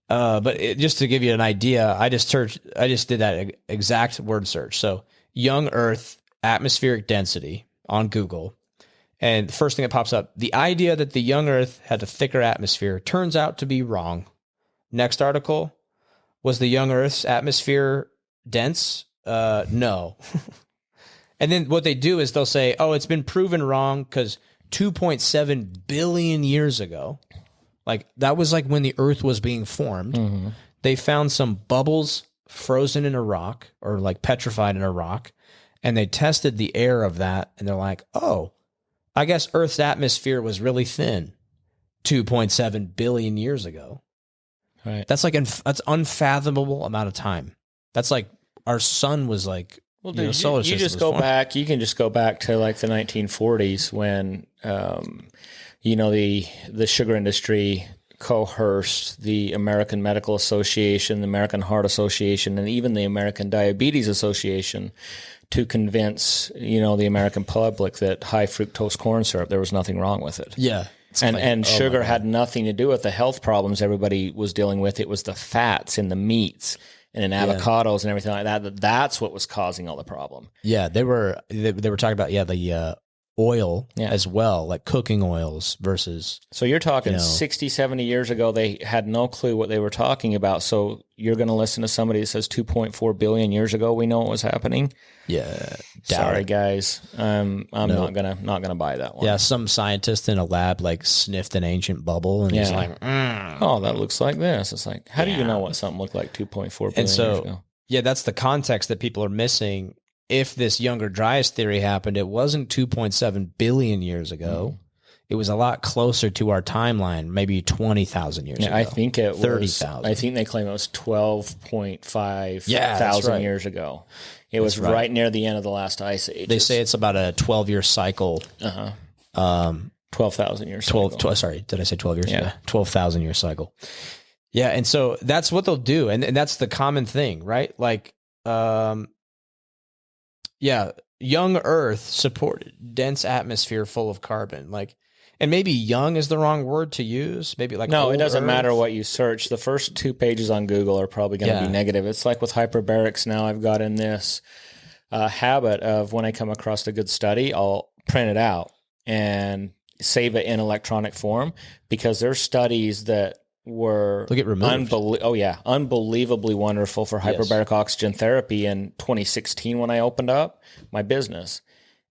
just to give you an idea, I just did that exact word search. So young earth atmospheric density on Google. And the first thing that pops up, the idea that the young earth had a thicker atmosphere turns out to be wrong. Next article, was the young earth's atmosphere dense? No. And then what they do is they'll say, oh, it's been proven wrong because 2.7 billion years ago, like that was like when the earth was being formed, they found some bubbles frozen in a rock or like petrified in a rock. and they tested the air of that, and they're like, oh, I guess Earth's atmosphere was really thin 2.7 billion years ago. Right. That's like that's unfathomable amount of time. That's like our sun was like, well, dude, you just go back. You can just go back to like the 1940s when, the sugar industry coerced the American Medical Association, the American Heart Association, and even the American Diabetes Association to convince, the American public that high fructose corn syrup, there was nothing wrong with it. Yeah. And sugar had nothing to do with the health problems everybody was dealing with. It was the fats in the meats and in avocados and everything like that. That's what was causing all the problem. Yeah, they were talking about the oil as well, like cooking oils versus. So you're talking 60, 70 years ago, they had no clue what they were talking about. So you're going to listen to somebody that says 2.4 billion years ago, we know what was happening. Yeah. Sorry, guys. I'm not gonna buy that one. Yeah, some scientist in a lab like sniffed an ancient bubble and he's like, oh, that looks like this. It's like, how do you know what something looked like 2.4 billion years ago? Yeah, that's the context that people are missing. If this Younger Dryas theory happened, it wasn't 2.7 billion years ago. Mm-hmm. It was a lot closer to our timeline, maybe 20,000 years ago. I think it was 30,000. I think they claim it was 12.5 thousand years ago. It was right near the end of the last ice age. They say it's about a 12-year cycle. 12,000 years. 12. Sorry, did I say 12 years? Yeah, 12,000 year cycle. Yeah, and so that's what they'll do, and that's the common thing, right? Like, young Earth supported dense atmosphere full of carbon, like. And maybe young is the wrong word to use. Maybe like no, it doesn't Earth. matter what you search. The first 2 pages on Google are probably going to be negative. It's like with hyperbarics now. I've got in this habit of when I come across a good study, I'll print it out and save it in electronic form because there's studies that were unbelievably wonderful for hyperbaric oxygen therapy in 2016 when I opened up my business.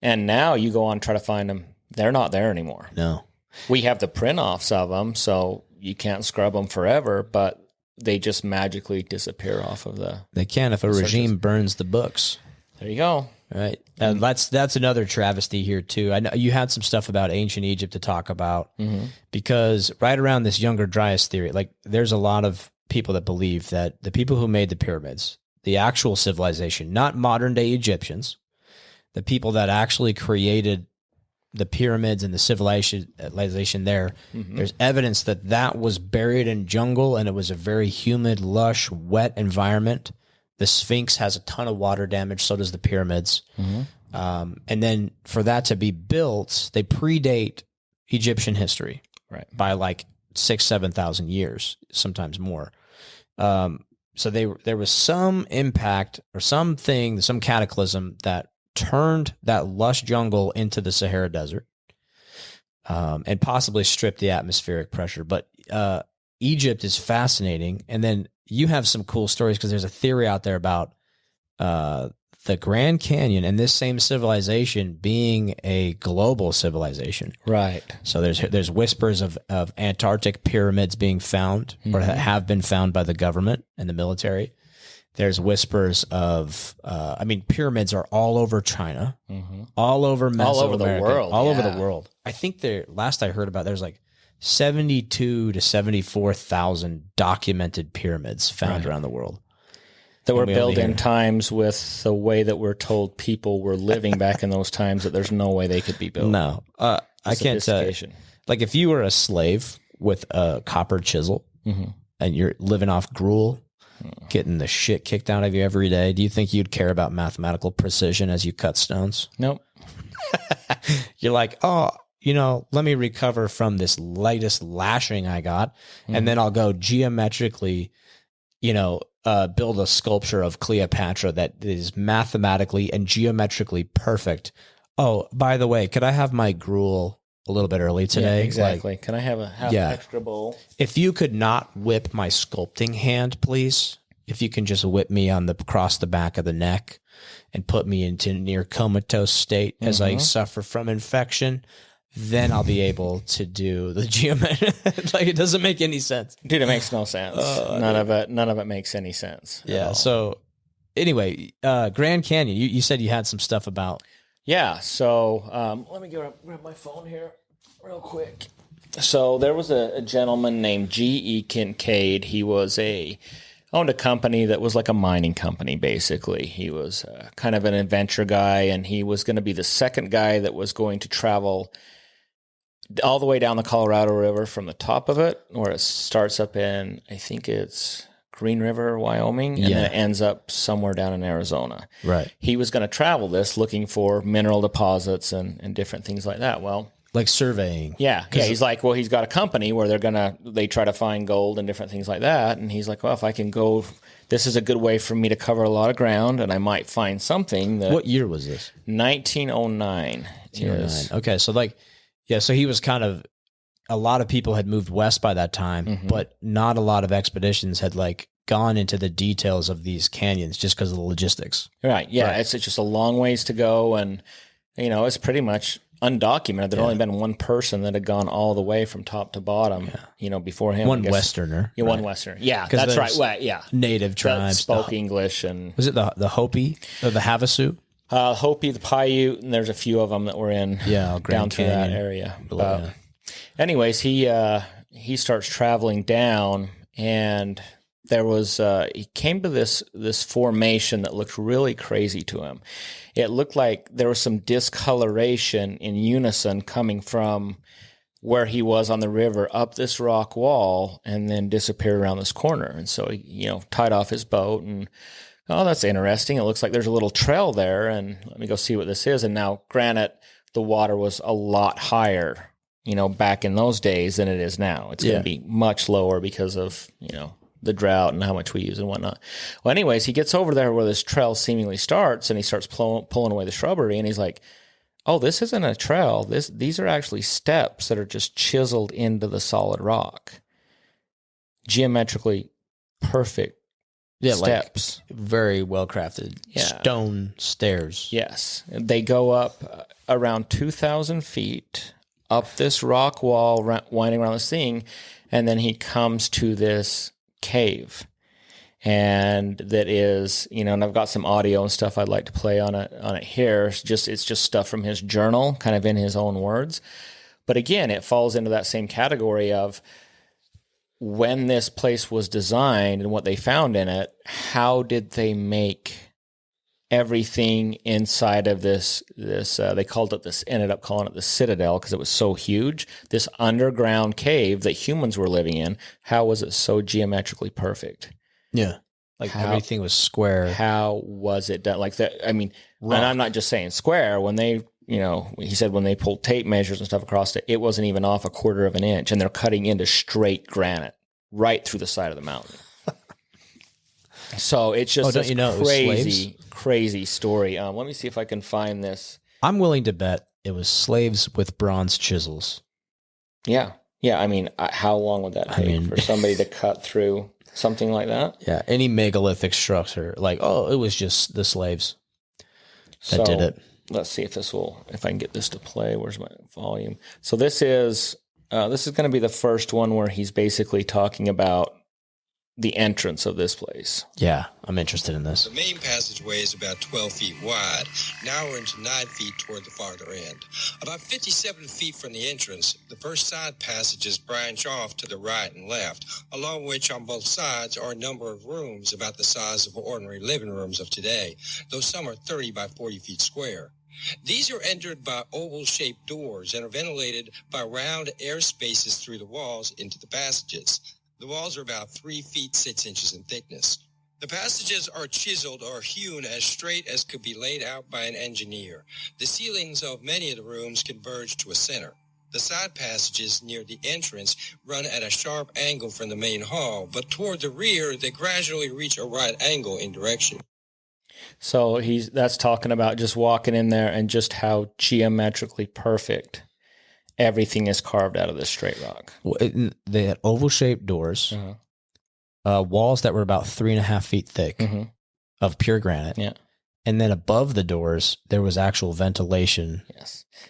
And now you go on and try to find them. They're not there anymore. No. We have the print-offs of them, so you can't scrub them forever, but they just magically disappear off of the... They can if a regime burns the books. There you go. Right. And that's another travesty here, too. I know you had some stuff about ancient Egypt to talk about because right around this Younger Dryas theory, like there's a lot of people that believe that the people who made the pyramids, the actual civilization, not modern-day Egyptians, the people that actually created the pyramids and the civilization there, there's evidence that was buried in jungle and it was a very humid, lush, wet environment. The Sphinx has a ton of water damage, so does the pyramids. And then for that to be built, they predate Egyptian history by like 6,000-7,000 years, sometimes more. So there was some impact or some cataclysm that turned that lush jungle into the Sahara Desert, and possibly stripped the atmospheric pressure. But Egypt is fascinating. And then you have some cool stories because there's a theory out there about the Grand Canyon and this same civilization being a global civilization. Right. So there's whispers of Antarctic pyramids being found or have been found by the government and the military. There's whispers of, pyramids are all over China, all over Mesoamerica, all over the world, all over the world. I think last I heard about, there's like 72 to 74,000 documented pyramids found around the world that were built in times with the way that we're told people were living back in those times that there's no way they could be built. No, I can't tell. Like if you were a slave with a copper chisel and you're living off gruel, getting the shit kicked out of you every day, do you think you'd care about mathematical precision as you cut stones? Nope. You're like, let me recover from this latest lashing I got, and then I'll go geometrically, build a sculpture of Cleopatra that is mathematically and geometrically perfect. Oh, by the way, could I have my gruel a little bit early today? Yeah, exactly. Can I have an extra bowl? If you could not whip my sculpting hand, please. If you can just whip me across the back of the neck and put me into near comatose state as I suffer from infection, then I'll be able to do the geometry. Like it doesn't make any sense, dude. It makes no sense. None of it makes any sense. Yeah. So anyway, Grand Canyon, you said you had some stuff about. Yeah. So let me grab my phone here real quick. So there was a gentleman named G.E. Kincaid. He owned a company that was like a mining company, basically. He was kind of an adventure guy, and he was going to be the second guy that was going to travel all the way down the Colorado River from the top of it, where it starts up in, I think it's Green River, Wyoming, and then it ends up somewhere down in Arizona. Right. He was going to travel this looking for mineral deposits and different things like that. Well, like surveying. Yeah. He's like, well, he's got a company where they try to find gold and different things like that. And he's like, well, if I can go, this is a good way for me to cover a lot of ground, and I might find something. What year was this? 1909. 1909. Okay. So so he was kind of, a lot of people had moved west by that time, but not a lot of expeditions had gone into the details of these canyons just because of the logistics. Right. Yeah. Right. It's just a long ways to go. And, it's pretty much undocumented. There'd only been one person that had gone all the way from top to bottom, before him. One Westerner. Yeah, one Westerner. Yeah, that's right. Well, yeah. Native tribes. Spoke English. And was it the Hopi or the Havasu? Hopi, the Paiute, and there's a few of them that were in down through that area. Anyways, he starts traveling down, and there was he came to this formation that looked really crazy to him. It looked like there was some discoloration in unison coming from where he was on the river up this rock wall and then disappeared around this corner. And so he, tied off his boat and, oh, that's interesting. It looks like there's a little trail there, and let me go see what this is. And now, granted, the water was a lot higher, back in those days than it is now. It's going to be much lower because of, the drought and how much we use and whatnot. Well, anyways, he gets over there where this trail seemingly starts, and he starts pulling away the shrubbery, and he's like, oh, this isn't a trail. These are actually steps that are just chiseled into the solid rock. Geometrically perfect steps. Very well crafted. Stone stairs. Yes. They go up around 2,000 feet up this rock wall, winding around this thing, and then he comes to this cave, and that is, and I've got some audio and stuff I'd like to play on it here. It's just stuff from his journal, kind of in his own words. But again, it falls into that same category of when this place was designed and what they found in it. How did they make everything inside of this they ended up calling it the Citadel because it was so huge, this underground cave that humans were living in? How was it so geometrically perfect? Everything was square. How was it done? Like that, I mean, rock. And I'm not just saying square. When they, he said when they pulled tape measures and stuff across it wasn't even off a quarter of an inch, and they're cutting into straight granite right through the side of the mountain. So it's just crazy story. Let me see if I can find this. I'm willing to bet it was slaves with bronze chisels. Yeah. I mean, how long would that take for somebody to cut through something like that? Yeah, any megalithic structure, it was just the slaves that did it. Let's see if I can get this to play. Where's my volume? So this is going to be the first one where he's basically talking about the entrance of this place. Yeah, I'm interested in this. The main passageway is about 12 feet wide, narrowing to 9 feet toward the farther end. About 57 feet from the entrance, the first side passages branch off to the right and left, along which on both sides are a number of rooms about the size of ordinary living rooms of today, though some are 30 by 40 feet square. These are entered by oval-shaped doors and are ventilated by round air spaces through the walls into the passages. The walls are about 3 feet 6 inches in thickness. The passages are chiseled or hewn as straight as could be laid out by an engineer. The ceilings of many of the rooms converge to a center. The side passages near the entrance run at a sharp angle from the main hall, but toward the rear they gradually reach a right angle in direction. So that's talking about just walking in there and just how geometrically perfect everything is carved out of this straight rock. Well, they had oval-shaped doors, walls that were about 3.5 feet thick of pure granite. Yeah. And then above the doors, there was actual ventilation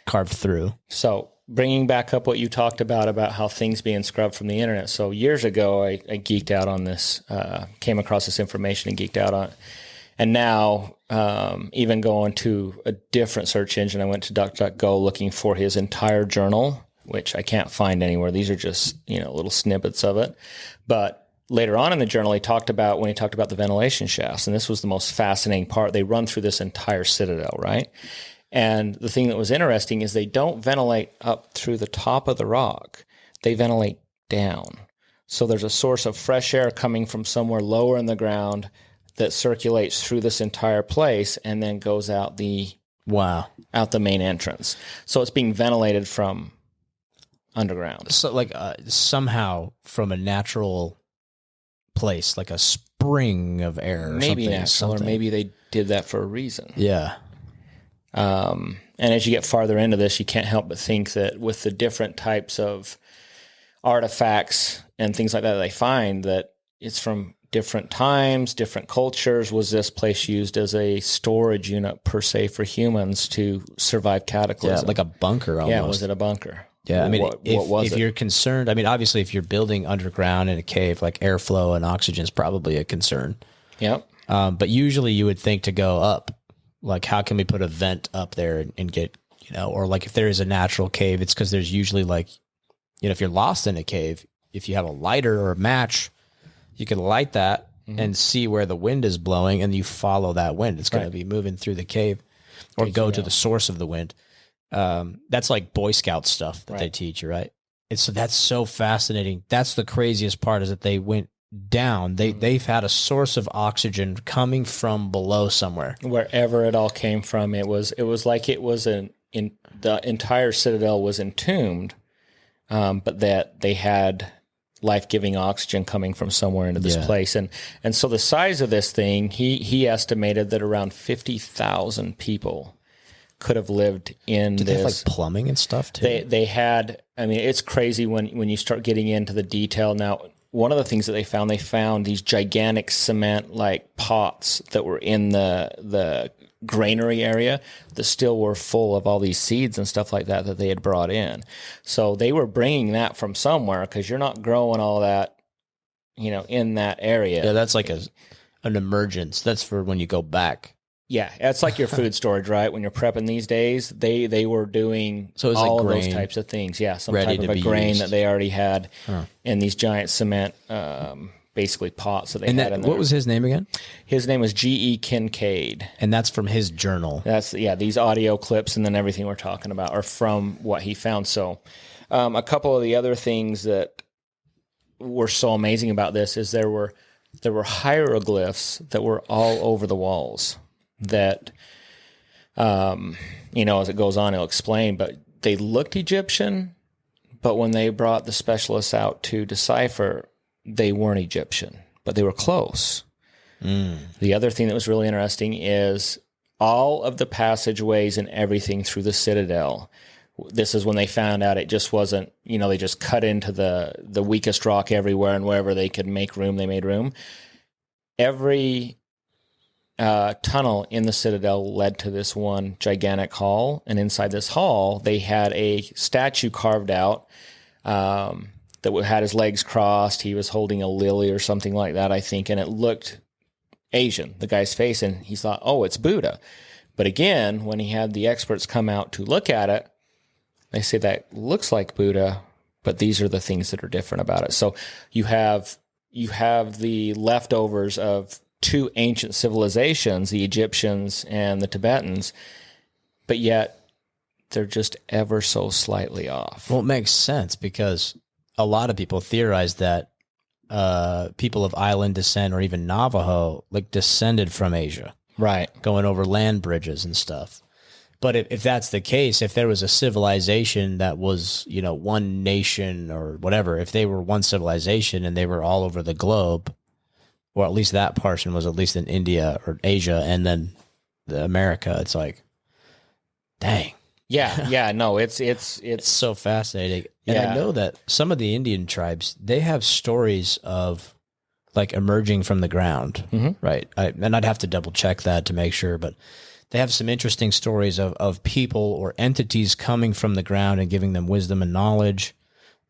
carved through. So bringing back up what you talked about how things being scrubbed from the internet. So years ago, I geeked out on this, came across this information and geeked out on it. And now, even going to a different search engine, I went to DuckDuckGo looking for his entire journal, which I can't find anywhere. These are just, little snippets of it. But later on in the journal, when he talked about the ventilation shafts, and this was the most fascinating part. They run through this entire Citadel, right? And the thing that was interesting is they don't ventilate up through the top of the rock. They ventilate down. So there's a source of fresh air coming from somewhere lower in the ground that circulates through this entire place and then goes out the main entrance. So it's being ventilated from underground. So like somehow from a natural place, like a spring of air, maybe natural, or maybe they did that for a reason. Yeah. And as you get farther into this, you can't help but think that with the different types of artifacts and things like that they find, that it's from different times, different cultures. Was this place used as a storage unit per se for humans to survive cataclysm? Yeah, like a bunker almost. Yeah, was it a bunker? Yeah, I mean, what was if it? you're concerned, I mean, obviously if you're building underground in a cave, like airflow and oxygen is probably a concern. Yep. But usually you would think to go up, like how can we put a vent up there and get, or like if there is a natural cave, it's because there's usually like, if you're lost in a cave, if you have a lighter or a match, you can light that and see where the wind is blowing, and you follow that wind. It's going to be moving through the cave, or go to the source of the wind. That's like Boy Scout stuff that they teach you, right? So that's so fascinating. That's the craziest part, is that they went down. They've had a source of oxygen coming from below somewhere, wherever it all came from. It was like it was the entire Citadel was entombed. But that they had life-giving oxygen coming from somewhere into this place. And so the size of this thing, he estimated that around 50,000 people could have lived in Did this. they have like plumbing and stuff too? They had, I mean, it's crazy when you start getting into the detail. Now, one of the things that they found these gigantic cement like pots that were in the granary area that still were full of all these seeds and stuff like that they had brought in. So they were bringing that from somewhere, because you're not growing all that, in that area. Yeah, that's like an emergence. That's for when you go back. Yeah, it's like your food storage, right? When you're prepping these days, they were doing so it's all like of grain, those types of things. Yeah, some ready type to of a be grain used. that they already had in these giant cement, basically pots that they had in there. What was his name again? His name was G.E. Kincaid. And that's from his journal. That's, these audio clips and then everything we're talking about are from what he found. So a couple of the other things that were so amazing about this is there were hieroglyphs that were all over the walls that, as it goes on, it'll explain, but they looked Egyptian, but when they brought the specialists out to decipher, they weren't Egyptian, but they were close. The other thing that was really interesting is all of the passageways and everything through the Citadel. This is when they found out it just wasn't, they just cut into the weakest rock everywhere, and wherever they could make room, they made room. Every tunnel in the Citadel led to this one gigantic hall, and inside this hall, they had a statue carved out that had his legs crossed. He was holding a lily or something like that, I think, and it looked Asian, the guy's face, and he thought, oh, it's Buddha. But again, when he had the experts come out to look at it, they say that looks like Buddha, but these are the things that are different about it. So you have the leftovers of two ancient civilizations, the Egyptians and the Tibetans, but yet they're just ever so slightly off. Well, it makes sense, because a lot of people theorize that people of island descent, or even Navajo, like descended from Asia, right? Going over land bridges and stuff. But if that's the case, if there was a civilization that was, one nation or whatever, if they were one civilization and they were all over the globe, or at least that portion was at least in India or Asia, and then America, it's like, dang. Yeah, no, it's so fascinating. And I know that some of the Indian tribes, they have stories of like emerging from the ground, right? And I'd have to double check that to make sure, but they have some interesting stories of people or entities coming from the ground and giving them wisdom and knowledge,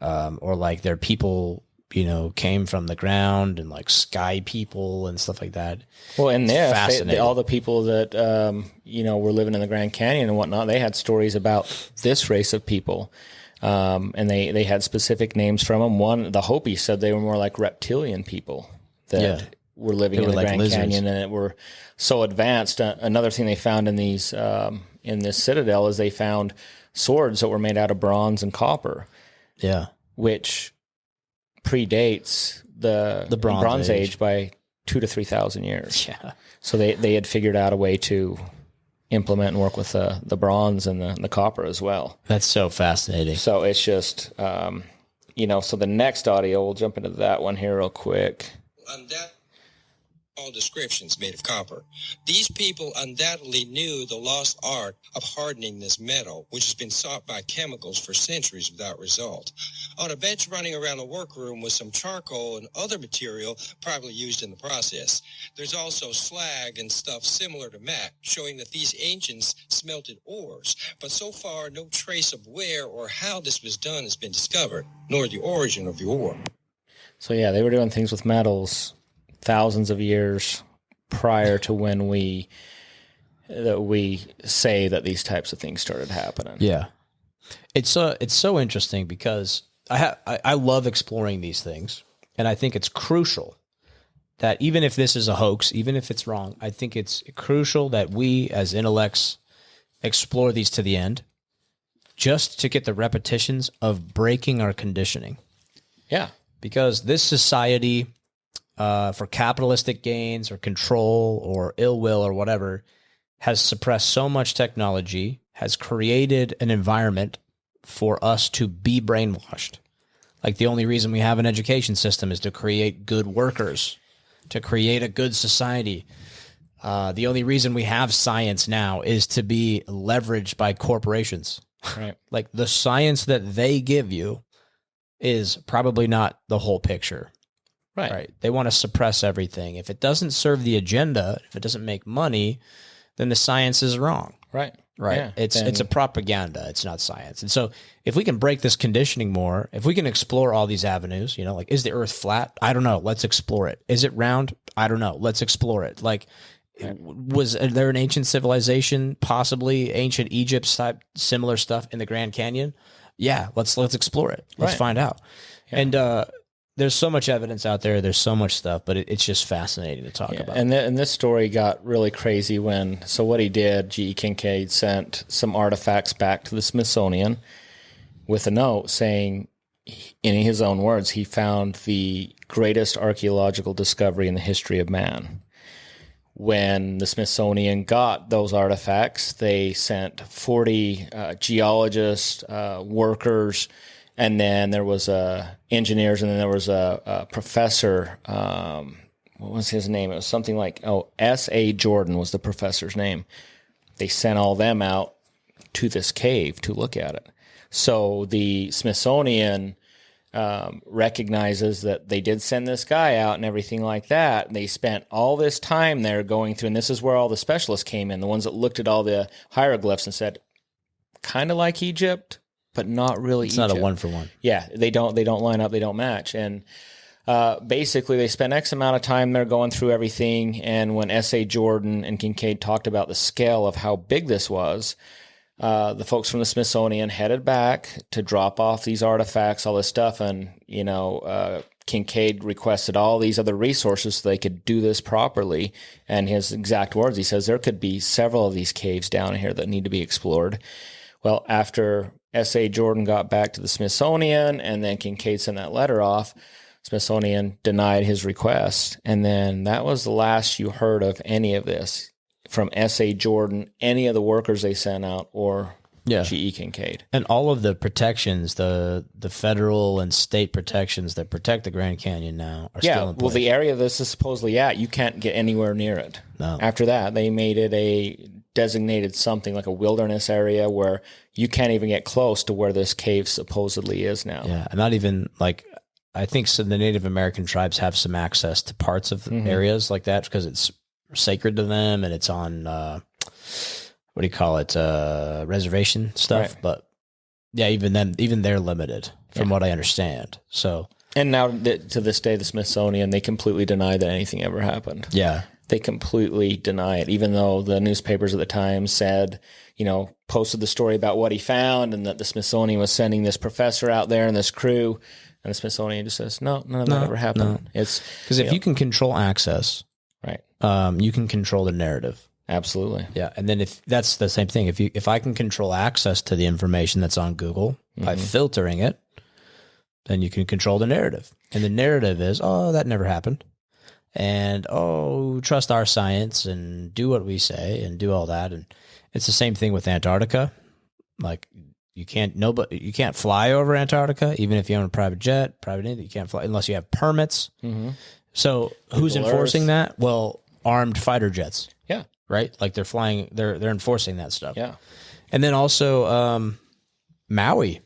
or like they're people came from the ground and like sky people and stuff like that. Well, and fascinating. all the people that, were living in the Grand Canyon and whatnot, they had stories about this race of people. And they had specific names from them. One, the Hopi said they were more like reptilian people that were living in the Grand Canyon and were so advanced. Another thing they found in these, in this Citadel is they found swords that were made out of bronze and copper. Yeah. Which predates the Bronze Age by 2,000 to 3,000 years. Yeah. So they had figured out a way to implement and work with the bronze and the copper as well. That's so fascinating. So it's just, so the next audio, we'll jump into that one here real quick. All descriptions made of copper. These people undoubtedly knew the lost art of hardening this metal, which has been sought by chemicals for centuries without result. On a bench running around the workroom was some charcoal and other material probably used in the process. There's also slag and stuff similar to mat, showing that these ancients smelted ores, but so far no trace of where or how this was done has been discovered, nor the origin of the ore. So yeah, they were doing things with metals thousands of years prior to when we say that these types of things started happening. Yeah. It's so interesting because I love exploring these things, and I think it's crucial that even if this is a hoax, even if it's wrong, I think it's crucial that we as intellects explore these to the end, just to get the repetitions of breaking our conditioning. Yeah. Because this society, for capitalistic gains or control or ill will or whatever, has suppressed so much technology, has created an environment for us to be brainwashed. Like the only reason we have an education system is to create good workers, to create a good society. The only reason we have science now is to be leveraged by corporations. Right. Like the science that they give you is probably not the whole picture. Right. They want to suppress everything. If it doesn't serve the agenda, if it doesn't make money, then the science is wrong. Right. Yeah, it's a propaganda. It's not science. And so if we can break this conditioning more, if we can explore all these avenues, like, is the earth flat? I don't know. Let's explore it. Is it round? I don't know. Let's explore it. Like, was there an ancient civilization, possibly ancient Egypt type similar stuff in the Grand Canyon? Yeah. Let's explore it. Let's find out. Yeah. And, there's so much evidence out there. There's so much stuff, but it's just fascinating to talk about. And this story got really crazy so what he did, G.E. Kincaid sent some artifacts back to the Smithsonian with a note saying, in his own words, he found the greatest archaeological discovery in the history of man. When the Smithsonian got those artifacts, they sent 40 geologists, workers, and then there was engineers, and then there was a professor. What was his name? It was something like, S.A. Jordan was the professor's name. They sent all them out to this cave to look at it. So the Smithsonian recognizes that they did send this guy out and everything like that. And they spent all this time there going through, and this is where all the specialists came in, the ones that looked at all the hieroglyphs and said, kind of like Egypt, but not really. It's Egypt. not a 1-for-1. Yeah, they don't line up, they don't match. And basically they spent X amount of time there going through everything. And when S.A. Jordan and Kincaid talked about the scale of how big this was, the folks from the Smithsonian headed back to drop off these artifacts, all this stuff. And, Kincaid requested all these other resources so they could do this properly. And his exact words, he says, there could be several of these caves down here that need to be explored. Well, after S.A. Jordan got back to the Smithsonian and then Kincaid sent that letter off, Smithsonian denied his request. And then that was the last you heard of any of this from S.A. Jordan, any of the workers they sent out, or G.E. Kincaid. And all of the protections, the federal and state protections that protect the Grand Canyon now are still in place. Well, the area this is supposedly at, you can't get anywhere near it. No. After that, they made it a designated something like a wilderness area where you can't even get close to where this cave supposedly is now. Yeah, and not even like, I think the Native American tribes have some access to parts of areas like that because it's sacred to them and it's on, reservation stuff. Right. But yeah, even they're limited from what I understand. So, And now to this day, the Smithsonian, they completely deny that anything ever happened. Yeah. They completely deny it, even though the newspapers at the time said, posted the story about what he found and that the Smithsonian was sending this professor out there and this crew. And the Smithsonian just says, no, none of that ever happened. No. It's because if you can control access, right, you can control the narrative. Absolutely. Yeah. And then if that's the same thing, if I can control access to the information that's on Google by filtering it, then you can control the narrative. And the narrative is, oh, that never happened. And, oh, trust our science and do what we say and do all that. And it's the same thing with Antarctica. Like you can't fly over Antarctica, even if you own a private jet, you can't fly unless you have permits. Mm-hmm. So who's enforcing that? Well, armed fighter jets. Yeah. Right. Like they're flying, they're enforcing that stuff. Yeah. And then also, Maui,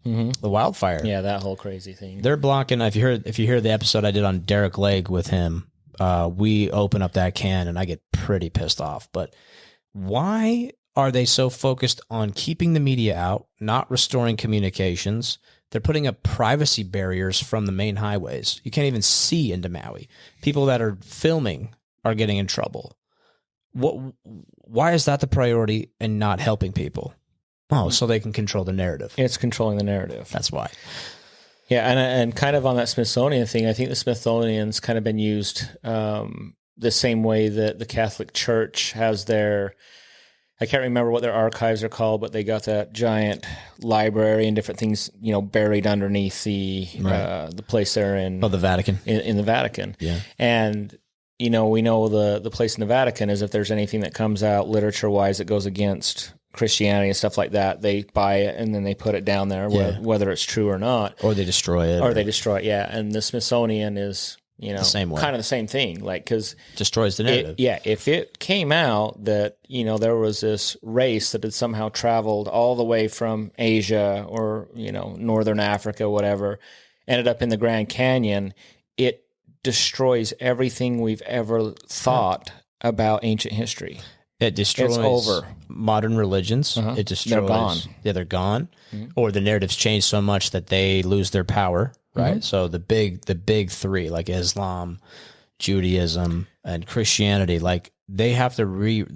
the wildfire. Yeah. That whole crazy thing. They're blocking. If you hear the episode I did on Derek Legg with him, we open up that can and I get pretty pissed off. But why are they so focused on keeping the media out, not restoring communications? They're putting up privacy barriers from the main highways. You can't even see into Maui. People that are filming are getting in trouble. Why is that the priority and not helping people? Oh, so they can control the narrative. It's controlling the narrative. That's why. Yeah, and kind of on that Smithsonian thing, I think the Smithsonian's kind of been used the same way that the Catholic Church has their, I can't remember what their archives are called, but they got that giant library and different things, buried underneath the place there in the Vatican. In the Vatican. Yeah. And we know the place in the Vatican is if there's anything that comes out literature-wise that goes against Christianity and stuff like that, they buy it and then they put it down there, whether it's true or not. Or they destroy it. Yeah. And the Smithsonian is, the same way. Kind of the same thing. Like, because destroys the narrative. If it came out that, there was this race that had somehow traveled all the way from Asia or, Northern Africa, whatever, ended up in the Grand Canyon, it destroys everything we've ever thought about ancient history. It destroys modern religions. It destroys. They're gone. Yeah, they're gone. Or the narratives change so much that they lose their power, right? So the big three, like Islam, Judaism, and Christianity, like they have to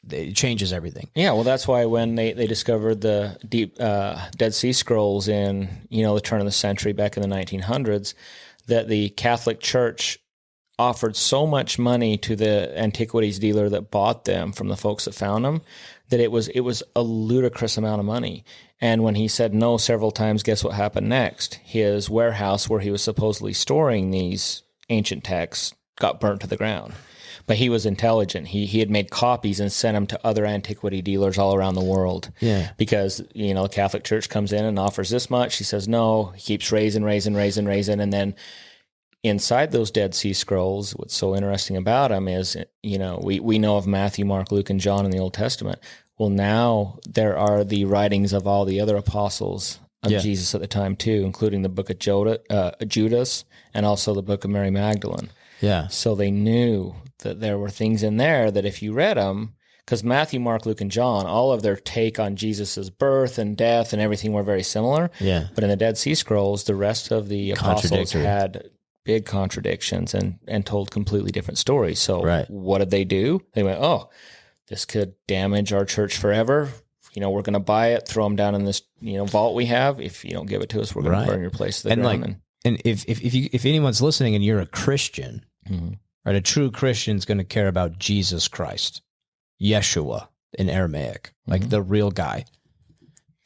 it changes everything. Yeah, well, that's why when they discovered the deep Dead Sea Scrolls in, the turn of the century back in the 1900s, that the Catholic Church offered so much money to the antiquities dealer that bought them from the folks that found them that it was a ludicrous amount of money. And when he said no several times, guess what happened next? His warehouse where he was supposedly storing these ancient texts got burnt to the ground. But he was intelligent. He had made copies and sent them to other antiquity dealers all around the world. Yeah. Because, the Catholic Church comes in and offers this much. He says no. He keeps raising. And then inside those Dead Sea Scrolls, what's so interesting about them is, we know of Matthew, Mark, Luke, and John in the Old Testament. Well, now there are the writings of all the other apostles of Jesus at the time too, including the book of Judas and also the book of Mary Magdalene. Yeah. So they knew that there were things in there that if you read them, because Matthew, Mark, Luke, and John, all of their take on Jesus's birth and death and everything were very similar. Yeah. But in the Dead Sea Scrolls, the rest of the apostles had big contradictions and told completely different stories. So what did they do? They went, oh, this could damage our church forever. We're going to buy it, throw them down in this, vault we have. If you don't give it to us, we're going to burn your place to the ground. And if anyone's listening and you're a Christian, right, a true Christian is going to care about Jesus Christ, Yeshua in Aramaic, like the real guy.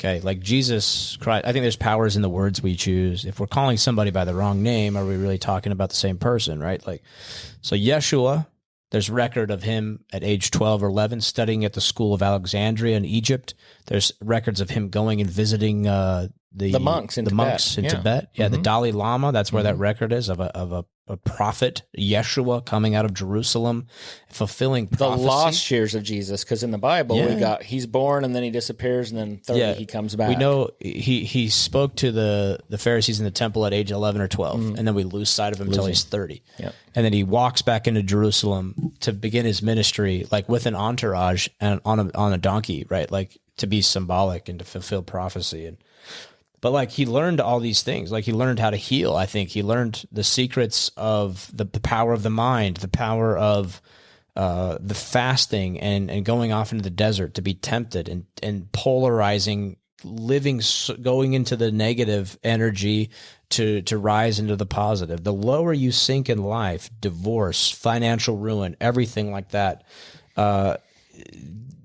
Okay, like Jesus Christ. I think there's powers in the words we choose. If we're calling somebody by the wrong name, are we really talking about the same person, right? Like, so Yeshua, there's record of him at age 12 or 11 studying at the school of Alexandria in Egypt. There's records of him going and visiting the monks in Tibet. Yeah, the Dalai Lama. That's where that record is of a prophet, Yeshua, coming out of Jerusalem, fulfilling prophecy. The lost years of Jesus, because in the Bible we got he's born and then he disappears and then 30 he comes back. We know he spoke to the Pharisees in the temple at age 11 or 12, and then we lose sight of him until he's 30. Yeah. And then he walks back into Jerusalem to begin his ministry, like with an entourage and on a donkey, right? Like to be symbolic and to fulfill prophecy. But like he learned all these things. Like he learned how to heal. I think he learned the secrets of the power of the mind, the power of the fasting and going off into the desert to be tempted and polarizing, going into the negative energy to rise into the positive. The lower you sink in life, divorce, financial ruin, everything like that,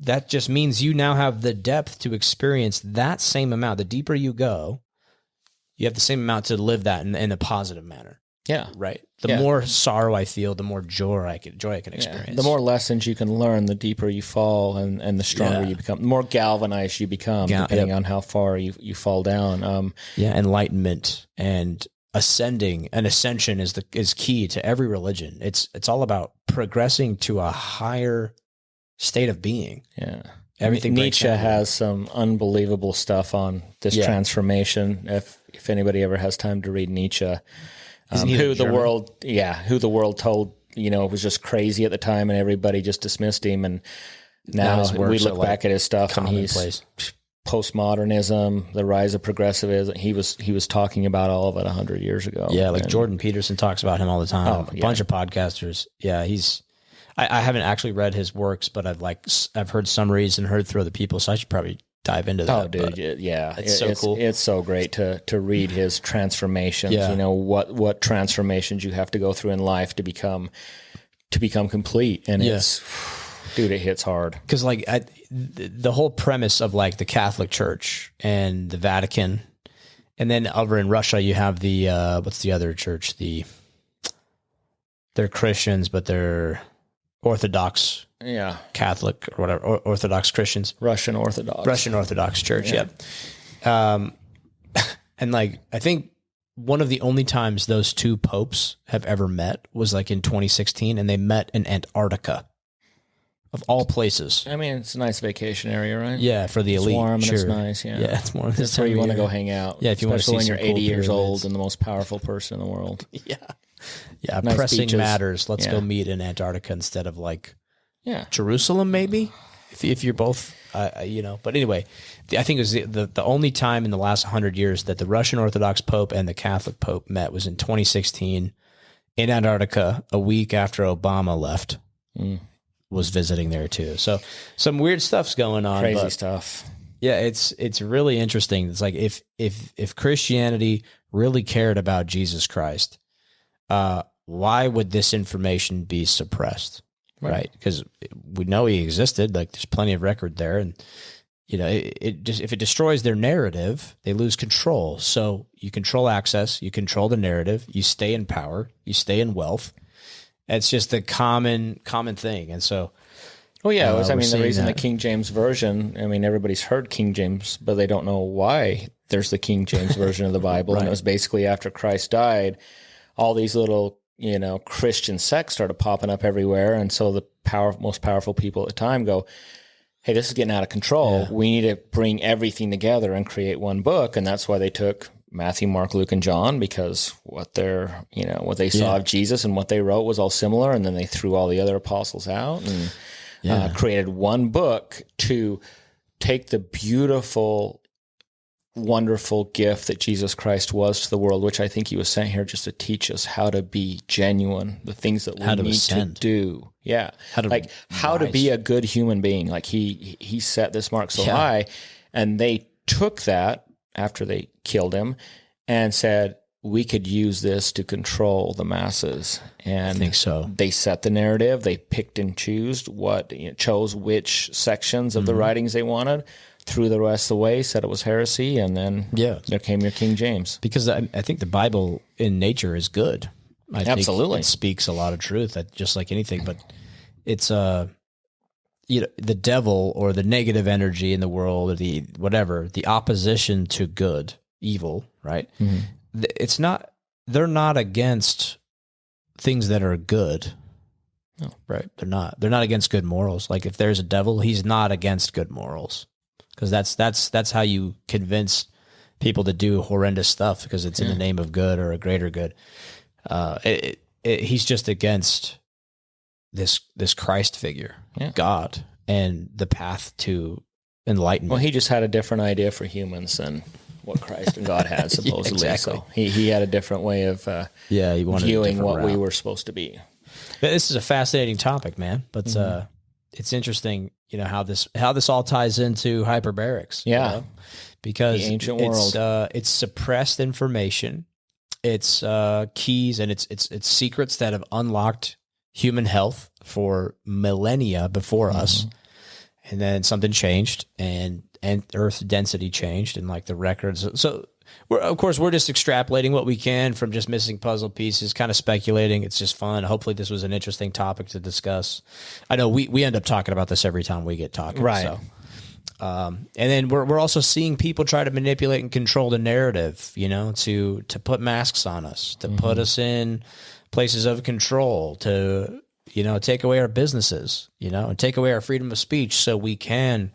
that just means you now have the depth to experience that same amount. The deeper you go, you have the same amount to live that in a positive manner. Yeah. Right. The more sorrow I feel, the more joy I can experience. The more lessons you can learn, the deeper you fall and the stronger you become, the more galvanized you become, depending on how far you fall down. Enlightenment and ascension is key to every religion. It's all about progressing to a higher state of being. Yeah. Everything. Nietzsche has some unbelievable stuff on this transformation. If anybody ever has time to read Nietzsche, who the world told, was just crazy at the time and everybody just dismissed him. And now we look back at his stuff and he's postmodernism, the rise of progressivism. He was talking about all of it 100 years ago. Yeah. Like Jordan Peterson talks about him all the time. A bunch of podcasters. Yeah. I haven't actually read his works, but I've heard summaries and heard through other people. So I should probably dive into that. Oh, dude, it's so cool. It's so great to read his transformations. Yeah. What transformations you have to go through in life to become complete, and it hits hard. Because the whole premise of like the Catholic Church and the Vatican, and then over in Russia you have the what's the other church? They're Christians, but they're Orthodox. Yeah. Catholic or whatever, Orthodox Christians. Russian Orthodox Church, yeah. And I think one of the only times those two popes have ever met was like in 2016, and they met in Antarctica, of all places. I mean, it's a nice vacation area, right? Yeah, for the elite. It's warm sure. and it's nice, yeah. Yeah, it's warm. That's where you want to go hang out. Yeah, if you want to see when you're 80 cool years pyramids. old and the most powerful person in the world. Yeah. Yeah, Nice pressing beaches. matters. Let's go meet in Antarctica instead of Yeah. Jerusalem, maybe, if you're both, But anyway, I think it was the only time in the last 100 years that the Russian Orthodox Pope and the Catholic Pope met was in 2016 in Antarctica, a week after Obama left. Was visiting there too. So some weird stuff's going on. Crazy stuff. Yeah, it's really interesting. It's like if Christianity really cared about Jesus Christ, why would this information be suppressed? Right? Because we know he existed. Like there's plenty of record there, and it just, if it destroys their narrative, they lose control. So you control access, you control the narrative, you stay in power, you stay in wealth. It's just the common thing, and so. Well, yeah, the reason the King James Version, everybody's heard King James, but they don't know why there's the King James Version of the Bible. Right. And it was basically after Christ died, all these little, Christian sects started popping up everywhere. And so the most powerful people at the time go, hey, this is getting out of control. Yeah. We need to bring everything together and create one book. And that's why they took Matthew, Mark, Luke, and John, because what they saw of Jesus and what they wrote was all similar. And then they threw all the other apostles out and created one book to take the beautiful, wonderful gift that Jesus Christ was to the world, which I think he was sent here just to teach us how to be genuine, the things that we need to do. Yeah. How to be a good human being. Like he set this mark so high, and they took that after they killed him and said, we could use this to control the masses. And I think so. They set the narrative. They picked and chose which sections of the writings they wanted, threw the rest away, said it was heresy, and then there came your King James. Because I think the Bible in nature is good. I Absolutely. think it speaks a lot of truth, just like anything. But it's the devil or the negative energy in the world, or the opposition to good, evil, right? Mm-hmm. They're not against things that are good. No, right. They're not against good morals. Like if there's a devil, he's not against good morals, because that's how you convince people to do horrendous stuff, because it's in the name of good or a greater good. He's just against this Christ figure, God, and the path to enlightenment. Well, he just had a different idea for humans than what Christ and God had, supposedly. Yeah, exactly. So he had a different way of he wanted viewing what we were supposed to be. This is a fascinating topic, man. But it's interesting, how this all ties into hyperbarics. Yeah, because the ancient world. It's suppressed information, it's keys, and it's secrets that have unlocked human health for millennia before us, and then something changed, and Earth density changed, and like the records. So we're just extrapolating what we can from just missing puzzle pieces, kind of speculating. It's just fun. Hopefully this was an interesting topic to discuss. I know we end up talking about this every time we get talking. Right. So. And then we're also seeing people try to manipulate and control the narrative, to put masks on us, to put us in places of control, to, take away our businesses, and take away our freedom of speech so we can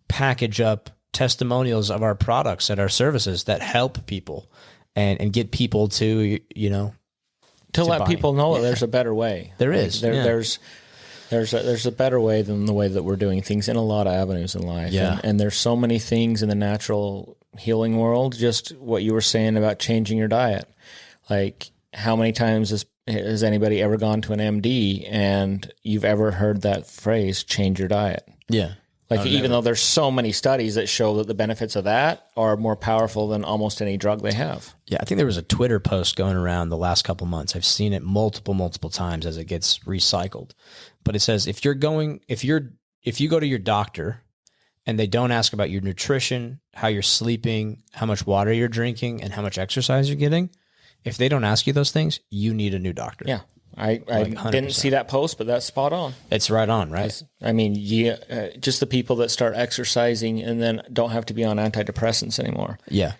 package up testimonials of our products and our services that help people and get people to let buy. people know that there's a better way. There is. There's a better way than the way that we're doing things in a lot of avenues in life. Yeah. And there's so many things in the natural healing world, just what you were saying about changing your diet. Like, how many times has anybody ever gone to an MD and you've ever heard that phrase, change your diet? Yeah. Like, even though there's so many studies that show that the benefits of that are more powerful than almost any drug they have. Yeah, I think there was a Twitter post going around the last couple months. I've seen it multiple times as it gets recycled. But it says if you go to your doctor and they don't ask about your nutrition, how you're sleeping, how much water you're drinking, and how much exercise you're getting, if they don't ask you those things, you need a new doctor. Yeah. I didn't see that post, but that's spot on. It's right on, right? I mean, just the people that start exercising and then don't have to be on antidepressants anymore. Yeah.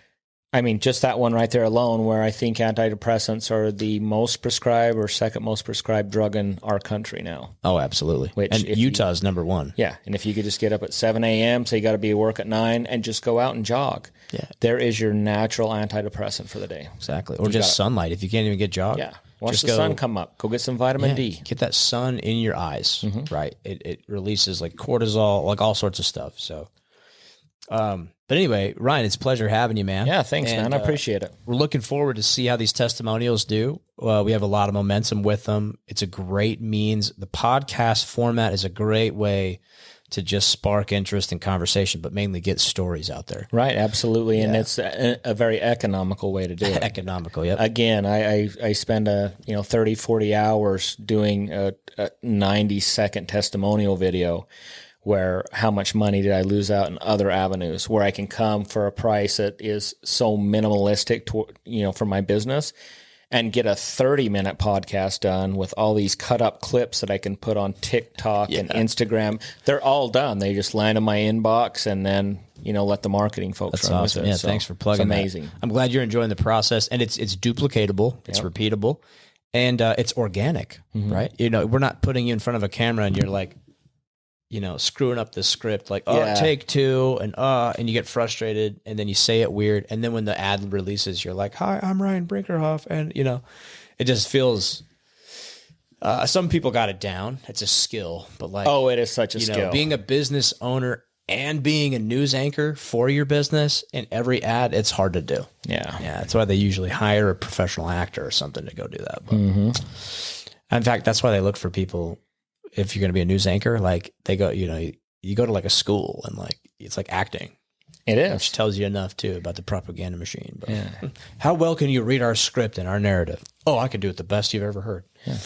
I mean, just that one right there alone, where I think antidepressants are the most prescribed or second most prescribed drug in our country now. Oh, absolutely. And Utah's number one. Yeah. And if you could just get up at 7 a.m., so you got to be at work at 9, and just go out and jog. Yeah. There is your natural antidepressant for the day. Exactly. Or just sunlight. If you can't even get jog. Yeah. Watch the sun come up. Go get some vitamin D. Get that sun in your eyes, right? It releases like cortisol, like all sorts of stuff. So, but anyway, Ryan, it's a pleasure having you, man. Yeah, thanks, man. I appreciate it. We're looking forward to see how these testimonials do. We have a lot of momentum with them. It's a great means. The podcast format is a great way to just spark interest and conversation, but mainly get stories out there. Right, absolutely. And it's a very economical way to do it. Economical, yep. Again, I spend 30, 40 hours doing a 90-second testimonial video where how much money did I lose out in other avenues where I can come for a price that is so minimalistic for my business and get a 30-minute podcast done with all these cut-up clips that I can put on TikTok and Instagram. They're all done. They just land in my inbox, and then let the marketing folks That's run awesome. with it. Yeah, so thanks for plugging it's amazing. that. I'm glad you're enjoying the process, and it's duplicatable, it's repeatable, and it's organic, right? We're not putting you in front of a camera and you're like, screwing up the script, like, take 2, and you get frustrated, and then you say it weird. And then when the ad releases, you're like, hi, I'm Ryan Brinkerhoff. And, it just feels, some people got it down. It's a skill, but like, it is such a skill. Being a business owner and being a news anchor for your business in every ad, it's hard to do. Yeah. Yeah. That's why they usually hire a professional actor or something to go do that. But in fact, that's why they look for people. If you're going to be a news anchor, like they go, you go to like a school and like, it's like acting. It is. Which tells you enough too about the propaganda machine. But how well can you read our script and our narrative? Oh, I can do it the best you've ever heard. Yeah.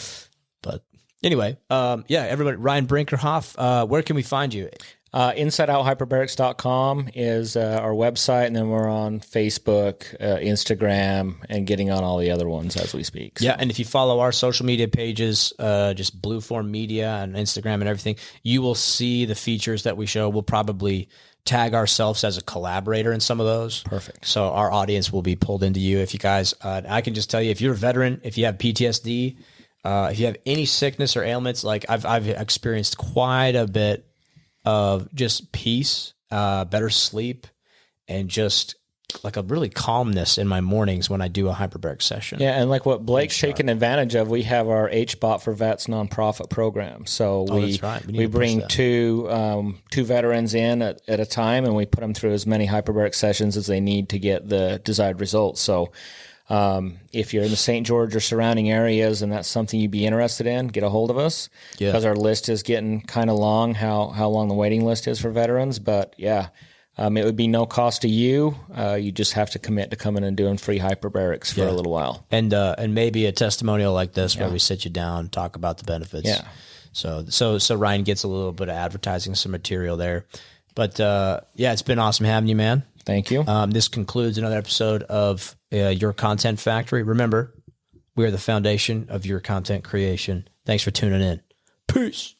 But anyway, everybody, Ryan Brinkerhoff, where can we find you? InsideOutHyperbarics.com is our website, and then we're on Facebook, Instagram, and getting on all the other ones as we speak. So. Yeah, and if you follow our social media pages, just Blueform Media and Instagram and everything, you will see the features that we show. We'll probably tag ourselves as a collaborator in some of those. Perfect. So our audience will be pulled into you. If you guys, I can just tell you, if you're a veteran, if you have PTSD, if you have any sickness or ailments, like I've experienced quite a bit of just peace, better sleep, and just like a really calmness in my mornings when I do a hyperbaric session. Yeah, and like what Blake's taking advantage of, we have our HBOT for Vets nonprofit program. So that's right. we bring two veterans in at a time, and we put them through as many hyperbaric sessions as they need to get the desired results. So if you're in the St. George or surrounding areas and that's something you'd be interested in, get a hold of us, because our list is getting kind of long, how long the waiting list is for veterans. But yeah, it would be no cost to you. You just have to commit to coming and doing free hyperbarics for a little while. And maybe a testimonial like this where we sit you down, talk about the benefits. Yeah. So Ryan gets a little bit of advertising, some material there. But it's been awesome having you, man. Thank you. This concludes another episode of Your Content Factory. Remember, we are the foundation of your content creation. Thanks for tuning in. Peace.